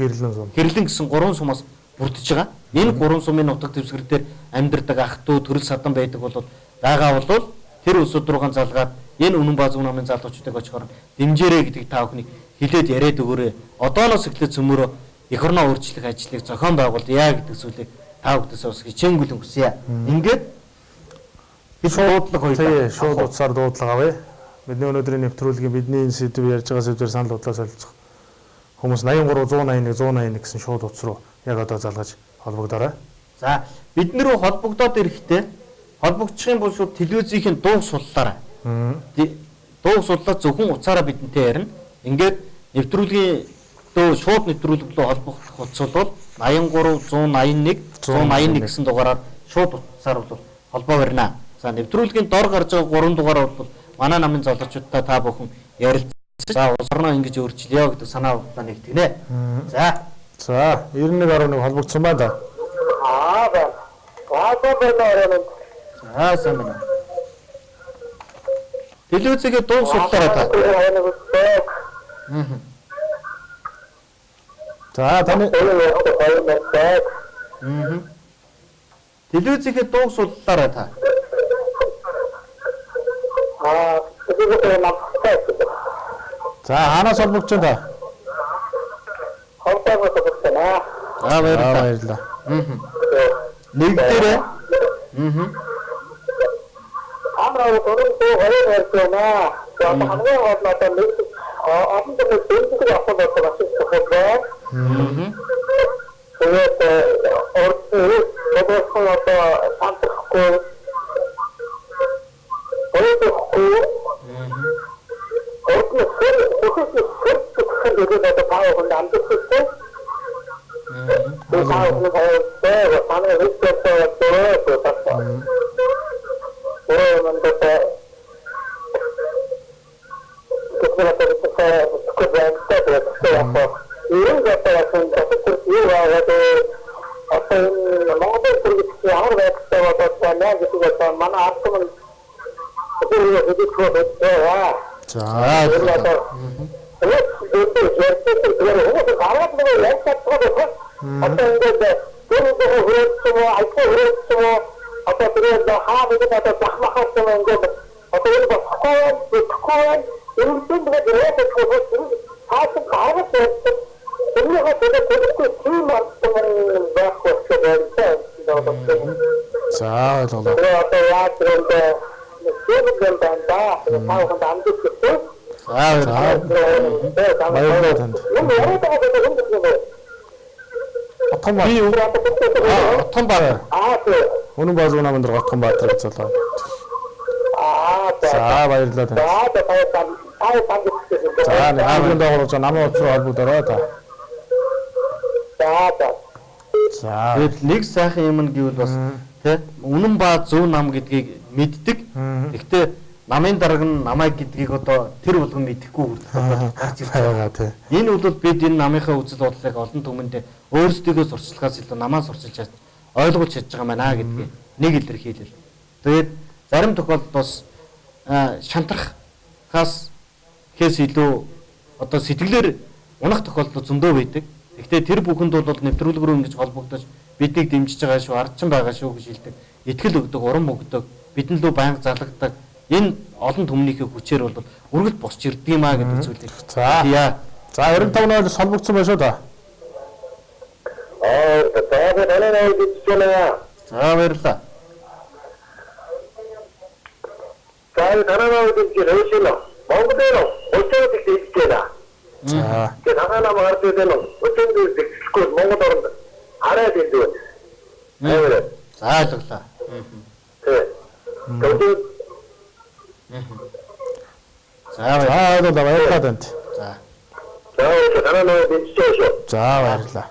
Хэрлэн гэсэн 3 сумаас бүрдэж байгаа. Энэ 3 сумын нутаг дэвсгэр дээр амьдардаг ах トゥ төрөл садан байдаг бол байгаа бол тэр өсөд руугаан залгаад энэ үнэн бааз намын залуучуудыг очихоор дэмжээрэй гэдэг та бүхнийг хэлээд яриад өгөөрэй. Одооноос эхлээд цөмөрөө эх орноо өөрчлөх ажлыг зохион байгуулъя гэдэг зүйлийг та бүхэндээ бас хичээнгүйлэн хүсье. Ингээд шууд утсаар дуудлага авъя. Бидний өнөөдрийн нэвтрүүлгийн бидний энэ сэдв ярьж байгаа сэдвээр санал бодлоо солилцох. Хүмүүс 83 181 гэсэн шууд утас руу яг одоо залгаж холбогдорой. За бид нэр холбогдоод ирэхдээ холбогдчих юм бол шууд телевизийн дуу суллаарай. Дуу суллаад зөвхөн утсаараа бидэнтэй ярина. Ингээд нэвтрүүлгийн дөө шууд нэвтрүүлэг рүү холбогдох утас бол 83 181 181 гэсэн дугаараар шууд утсаар бол холбоо барина. За нэвтрүүлгийн дор гарч байгаа 3 дугаар бол манай намын залуучуудтай та бүхэн ярилцаж за улс орноо ингэж өөрчлөё гэдэг санаа бодлоо нэгтгэнэ. За 91.1 холбогдсон байна да. За сайн байна. Телевизгээ дуу суултаарай та. За таны телевизгээ дуу суултаарай та. За хаанаас холбогдож байна? За баярлалаа. Нэг дээрээ. Амраа өөрөөр хэлбэл хамгийн гол нь одоо нэг олон зүйлийг авах болдог байна. Тэгээд өөрөөр одоо самтахгүй Отхон баатар. Үнэн баа зүүн намын дөрөв отхон баатар гэж залуу. За баярлалаа тань. За нэг дагуулж намын утсаар холбогдорой та. За. Тэгээд нэг сайхан юм нь гэвэл бас тий үнэн баа зөв нам гэдгийг мэддэг. Гэхдээ намын дарга нь намайг гэдгийг одоо тэр болгон мэдэхгүй хүртэл гарч ирж байгаа тий. Энэ бол бид энэ намынхаа үзэл бодлыг олон түмэнд өөрсдөө сурчлагаас илүү намаа сурчилж ойлгуулж чадж байгаа маа гэдгийг нэг илэрхийлэл. Тэгээд зарим тохиолдолд бас шантрахаас хэс илүү одоо сэтгэлээр унах тохиолдол зөндөө байдаг. Гэхдээ тэр бүхэнд бол нэвтрүүлэг рүү ингэж холбогдож биднийг дэмжиж байгаа шүү, ардчин байгаа шүү гэж хэлдэг. Итгэл өгдөг, урам өгдөг, бидэн лөө байнга залгадаг. Энэ олон түмнийхээ хүчээр бол үргэлж босч ирдэг юм а гэдэг зүйлийг. За 95 ноёлос холбогдсон байна шүү да. За баярлалаа.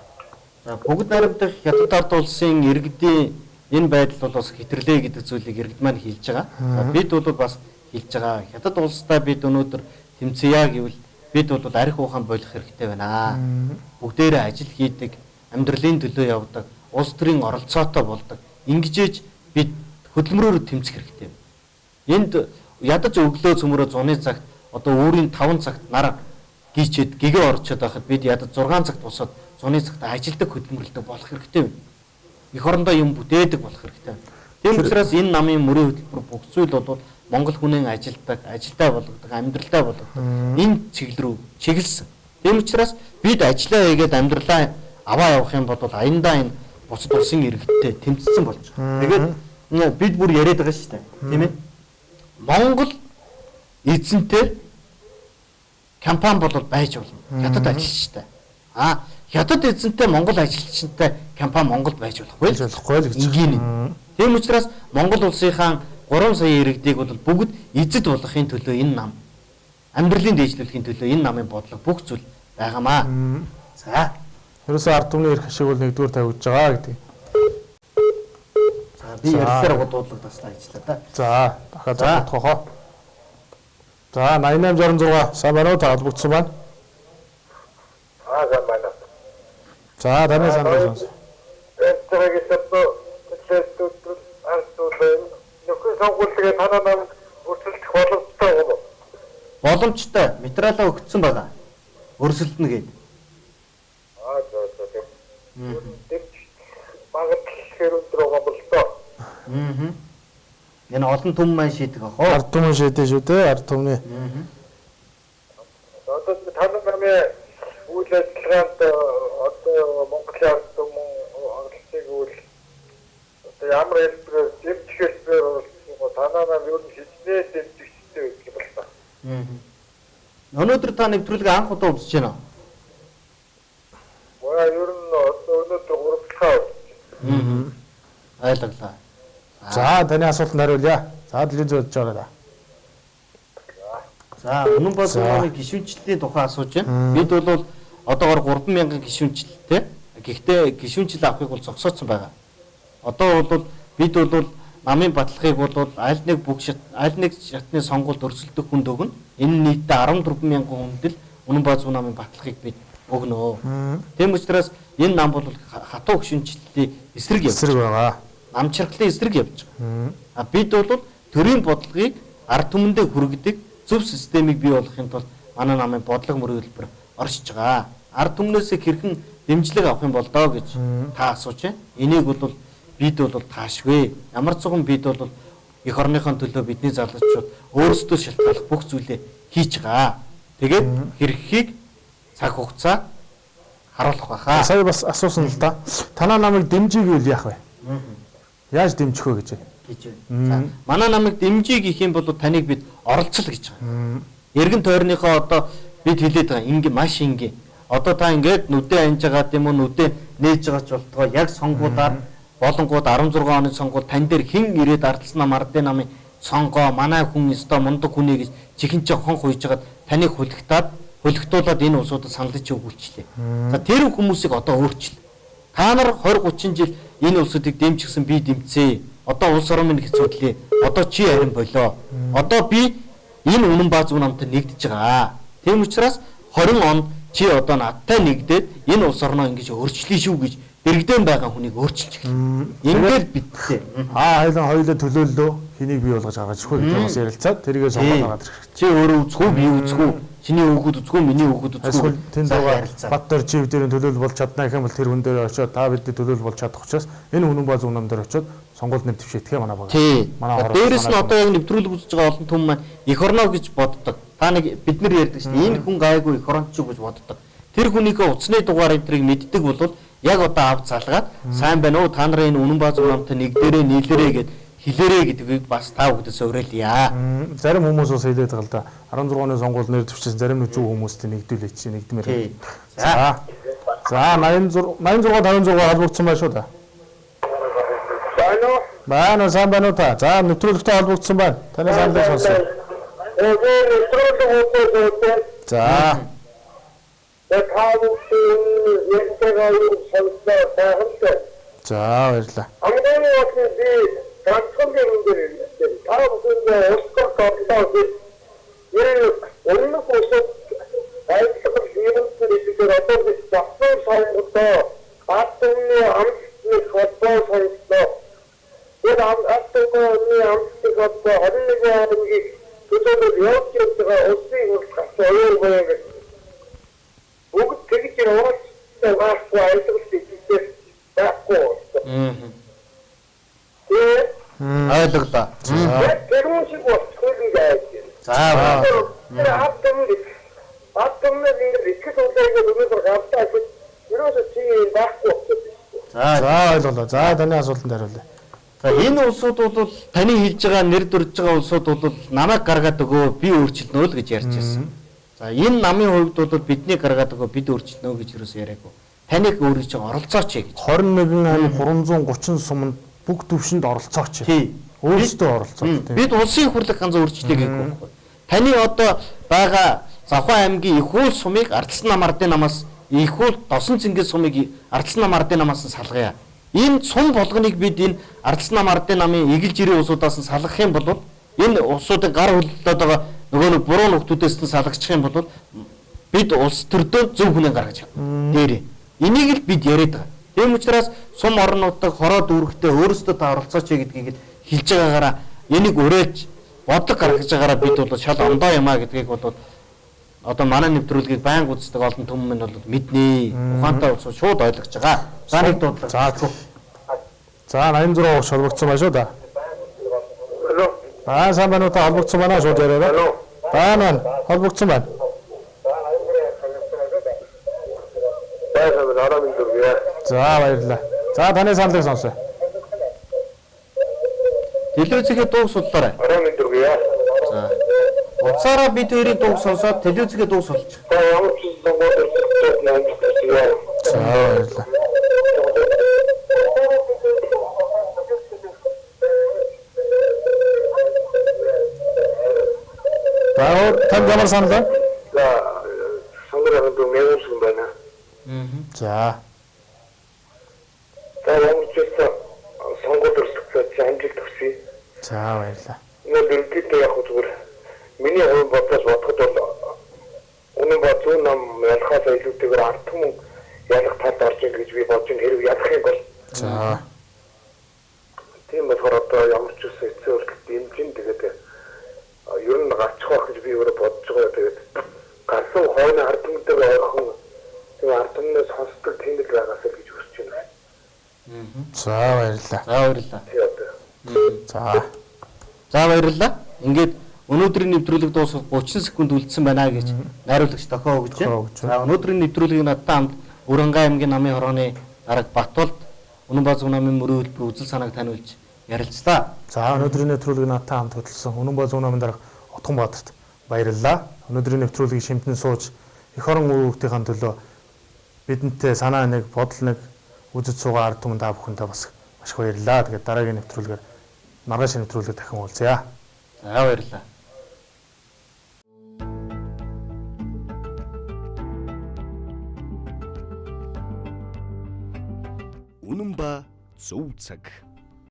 Бүгд найрамдах хятад ард улсын иргэдийн энэ байдал бол бас хэтэрлээ гэдэг зүйлийг иргэд маань хэлж байгаа. Бид бол бас хэлж байгаа. Хятад улстай бид өнөөдөр тэмцэе гэвэл бид бол арх ухаан болох хэрэгтэй байна. Бүгдээрээ ажил хийдэг, амьдралын төлөө явдаг, улс төрийн оролцоотой болдог. Ингэжээж бид хөдөлмөрөөр тэмцэх хэрэгтэй. Энд ядаж өглөө цөмөрөө зуны цагт одоо өөрийн 5 цагт нар гीчээд гэгээ орчод байхад бид ядаж 6 цагт босоод зуны цагт ажилдаг хөдөлмөрлөдөг болох хэрэгтэй байна. Эх орондоо юм бүтээдэг болох хэрэгтэй. Тийм учраас энэ намын мөрийн хөтөлбөр бүх зүйл бол Монгол хүнээ ажилдаг, ажилдаа болгодог, амьдралдаа болгодог. Энэ чиглэл рүү чиглэсэн. Тийм учраас бид ажиллаа хийгээд амьдралаа аваа явах юм бол аяндаа энэ бусад улсын иргэдтэй тэмцсэн болж байгаа. Тэгээд бид бүр яриад байгаа шүү дээ. Тийм ээ. Монгол эзэнтэй компани бол байж болно. Хятад ажилчтай. Хятад эзэнтэй Монгол ажилчтай компани Монголд байж болохгүй л гэж байна. Тийм учраас Монгол улсынхаа 3 сая иргэдийг бол бүгд эзэд болохын төлөө энэ нам амьдралын дэвшлэхийн төлөө энэ намын бодлого бүх зүйл байгаамаа. За. Ерөөсөө ард түмний эрх ашиг бол нэгдүгээр тавьж байгаа гэдэг. За би ярьсаар бодуулдаг таслаа ажиллаа да. За дахиад бодохоо. За 8866 сайн байна уу та холбогдсон байна. Сайн байна. За таны сайн байна. Боломжтой материалаа өгсөн байгаа. Өрсөлдөнө гээд. Энэ олон түмэн маань шийдэх ах. Ард түмэн шийдэж шүү дээ. Ард түмний. Одоо таны намын үйл ажиллагаанд одоо Монголын ард түмэн оролцыг үйл одоо ямар хэлбэрээр дэмжих хэлбэрээр танаа нам юу хичнээн дэмжихтэй гэж байна. Өнөөдөр та нэвтрүүлэг анх удаа үзэж байна уу? Ер нь өнөөдөр гуравдахаа үзэж. Ойлголоо. За таны асуултанд хариулъя. За дэлхийн зөвлөж байгаа. За үнэн бол нэг гишүүнчлэлийн тухай асууж байна. Бид бол одоогоор 3,000 гишүүнчлэлтэй. Гэхдээ гишүүнчлэл авахыг бол зогсооцсон байгаа. Одоо бол бид бол намын баталгыг бол аль нэг шатны сонгуульд өрсөлдөх хүнд өгнө. Энэ нийтдээ 14,000 хүнд л үнэн баа зүүн намын баталгыг бид өгнө. Тийм учраас энэ нам бол хатуу гишүүнчлэлийн эсрэг байгаа. Намчиргалын эсрэг явж байгаа. Бид бол төрийн бодлогыг ард түмэндээ хүргэдэг зөв системийг бий болгохын тулд манай намын бодлого мөрийн хэлбэр оршиж байгаа. Ард түмнээсээ хэрхэн дэмжлэг авах юм бол доо гэж та асууж байна. Энийг бол бид бол таашгүй. Ямар ч нэгэн бид бол эх орныхон төлөө бидний залуучууд өөрсдөө шалтгааллах бүх зүйлээ хийж байгаа. Тэгээд хэрэгхийг цаг хугацаа харуулах байхаа. Сая бас асуусан л да. Танаа намайг дэмжиж гэвэл яах вэ? Яаж дэмжих вэ гэж байна. Манай намайг дэмжиж гэх юм бол таныг бид оролцол гэж байгаа. Эргэн тойрныхоо одоо бид хэлээд байгаа ингээ маш ингээ. Одоо та ингээд нүдэ анж байгаа тийм үү нүдэ нээж байгаа ч болтгоо яг сонгуудаар болонгууд 16 оны сонгууд тань дээр хэн ирээд ардсан нам ардын намын сонгоо манай хүн өстой мундаг хүнээ гэж чихэнчээ хонх хуйж хагаад таныг хөлөгтүүлээд энэ улсуудад саналж өгүүлчлээ. За тэр хүмүүсийг одоо өөрчил. Та нар 20 30 жил энэ улсуудыг дэмжихсэн би дэмцээ. Одоо улс орон минь хэцүүдлээ. Одоо чи харин болоо. Одоо би энэ үнэн бааз үн намтай нэгдэж байгаа. Тийм учраас 20 он чи одоо надтай нэгдээд энэ улс орноо ингэж өөрчлөе шүү гэж дэрэгдэн байгаа хүнийг өөрчилж эхэлнэ. Ингээд бидтэй. Хоёулаа төлөөллөө хэнийг бий болгож гаргаж өгөх гэж бас ярилцаад тэрийгээ сонгоод байгаа хэрэг. Чи өөрөө үзэх үү, би үзэх үү? Чиний хүүхэд үзэх үү, миний хүүхэд үзэх үү? Тэнд байгаа Баттар чив дээр төлөөлөл болж чадна гэх юм бол тэр хүн дээр очиод та бидний төлөөлөл болж чадах учраас энэ үнэн бааз үн нам дээр очиод сонгуульд нэм твшээтгэе манай баг. Манай дээрээс нь одоо яг нэвтрүүлэг үзэж байгаа олон түмэн маань эх орноо гэж боддог. Та нэг бид нар ярьдаг шүү дээ. Энэ хүн гайгүй эх оронч гэж боддог. Тэр хүнийхээ утасны дугаар энтрийг мэддэг бол яг одоо авч залгаад сайн байна уу та нарын энэ үнэн бааз намтай нэг дээрээ нийлэрээ гэд хэлээрээ гэдгийг бас та бүхэдээс уриалъя. Зарим хүмүүс бас хэлээд байгаа л да. 16 оны сонгуул нэр төвчсөн зарим нэг зөв хүмүүстэй нэгдүүлээч чи нэгдмээр. За 86 56 холбогдсон байна шүү да. Байна уу сайн байна уу та? За нэвтрүүлэгтэй холбогдсон байна. Таны саналыг сонсъё. За За баярлалаа. Бүгд тэгж яваад байхгүй айлтгуулж байхгүй. Ойлголоо. Тэр хүн шиг болчихгүй гэж. За. Тэр автомобиль ихэд удаагаа бүгд гавтаа гэж ерөөсөө чи байхгүй болчихсон. За ойлголоо. За таны асуултанд хариулъя. За энэ улсууд бол таны хэлж байгаа нэр дурж байгаа улсууд бол намайг гаргаад өгөө би өөрчилнө л гэж ярьж байсан. За энэ намын хувьд бол бидний гаргаад өгөө бид өөрчилнө гэж юус яриаггүй. Таныг өөрөө чинь оролцооч гэж. 21,330 суманд бүх төвшөнд оролцооч. Өөрсдөө оролцоо. Бид улсын хурлыг ганц өөрчлөе гэхгүй байхгүй. Таны одоо байгаа Завхан аймгийн их уул сумыг Ардсан нам ардын намаас их уул Досон цэнгээс сумыг Ардсан нам ардын намаас нь салгая. Энэ сум болгоныг бид энэ Ардсан нам ардын намын эгэл жирийн улсуудаас нь салгах юм бол энэ улсуудын гар хөллөд байгаа нөгөө нэг буруу нөхдүүдээс нь салгачих юм бол бид улс төрдөө зөв хүнээ гаргаж чадна. Дээр. Энийг л бид яриад байгаа. Тийм учраас сум орнуудад хороо дүүрэхдээ өөрсдөө та оролцооч гэдгийг хэлж байгаагаараа энийг урайлж бодлого гаргаж байгаараа бид бол шал ондоо юмаа гэдгийг бол одоо манай нэвтрүүлгийг байнга үздэг олон түмэн бол мэднэ. Ухаантай улсууд шууд ойлгож байгаа. За нэг дуудлага. За 86 холбогдсон байна шүү да. Сайн байна уу та холбогдсон байна шууд яриараа. Байна. Холбогдсон байна. За баярлалаа. За таны саналыг сонсъё. Телевизийн дууг судлаарай. За. Уцаараа бид хоёрын дууг сонсоод телевизийн дууг сонсож. За баярлалаа. Танд ямар санал байна? Сонгорын дуу мэгүүлсэн байна. За. Ямар ч гэсэн сонгоод өрсөлдөж амжилт хүсье. За баярлалаа. Энэ дөрөвдөө яг зүгээр миний хувь бодож бодоход бол үнэн ба зөв нам ялхаас илүүтэйгээр ард түмэн ялах талд орж ийн гэж би бодож хэрэг ялах юм бол. За. Тийм болохоор одоо ямар ч үсэн эцэг өргөд дэмжин тэгээд ер нь гарчих байх гэж би өөрөө бодож байгаа. Тэгээд гарсан хойно ард түмэдэг ойрхон тэгээ ард түмнээс сонсдог тэмдэг байгаасаа гэж хүсэж байна. За баярлалаа. За баярлалаа. За. За баярлалаа. Ингээд өнөөдрийн нэвтрүүлэг дуусах 30 секунд үлдсэн байна гэж найруулагч тохио өгч байна. За өнөөдрийн нэвтрүүлгийг надтай хамт Өрөнгай аймгийн намын хорооны дарга Батболд Үнэн ба зөв намын мөрийн хөтөлбөр үзэл санааг таниулж ярилцлаа. За өнөөдрийн нэвтрүүлгийг надтай хамт хөтлсөн Үнэн ба зөв намын дарга Отгон Баатарт баярлалаа. Өнөөдрийн нэвтрүүлгийг шимтэн сууж эх орон үр хүүхдийн төлөө бидэнтэй санаа нэг бодол нэг үзэж суугаа ард түмэн та бүхэнтэй бас маш их баярлалаа. Тэгээд дараагийн нэвтрүүлгээр маргааш нэвтрүүлгээр дахин уулзъя. За баярлалаа. Үнэн ба зөв цаг.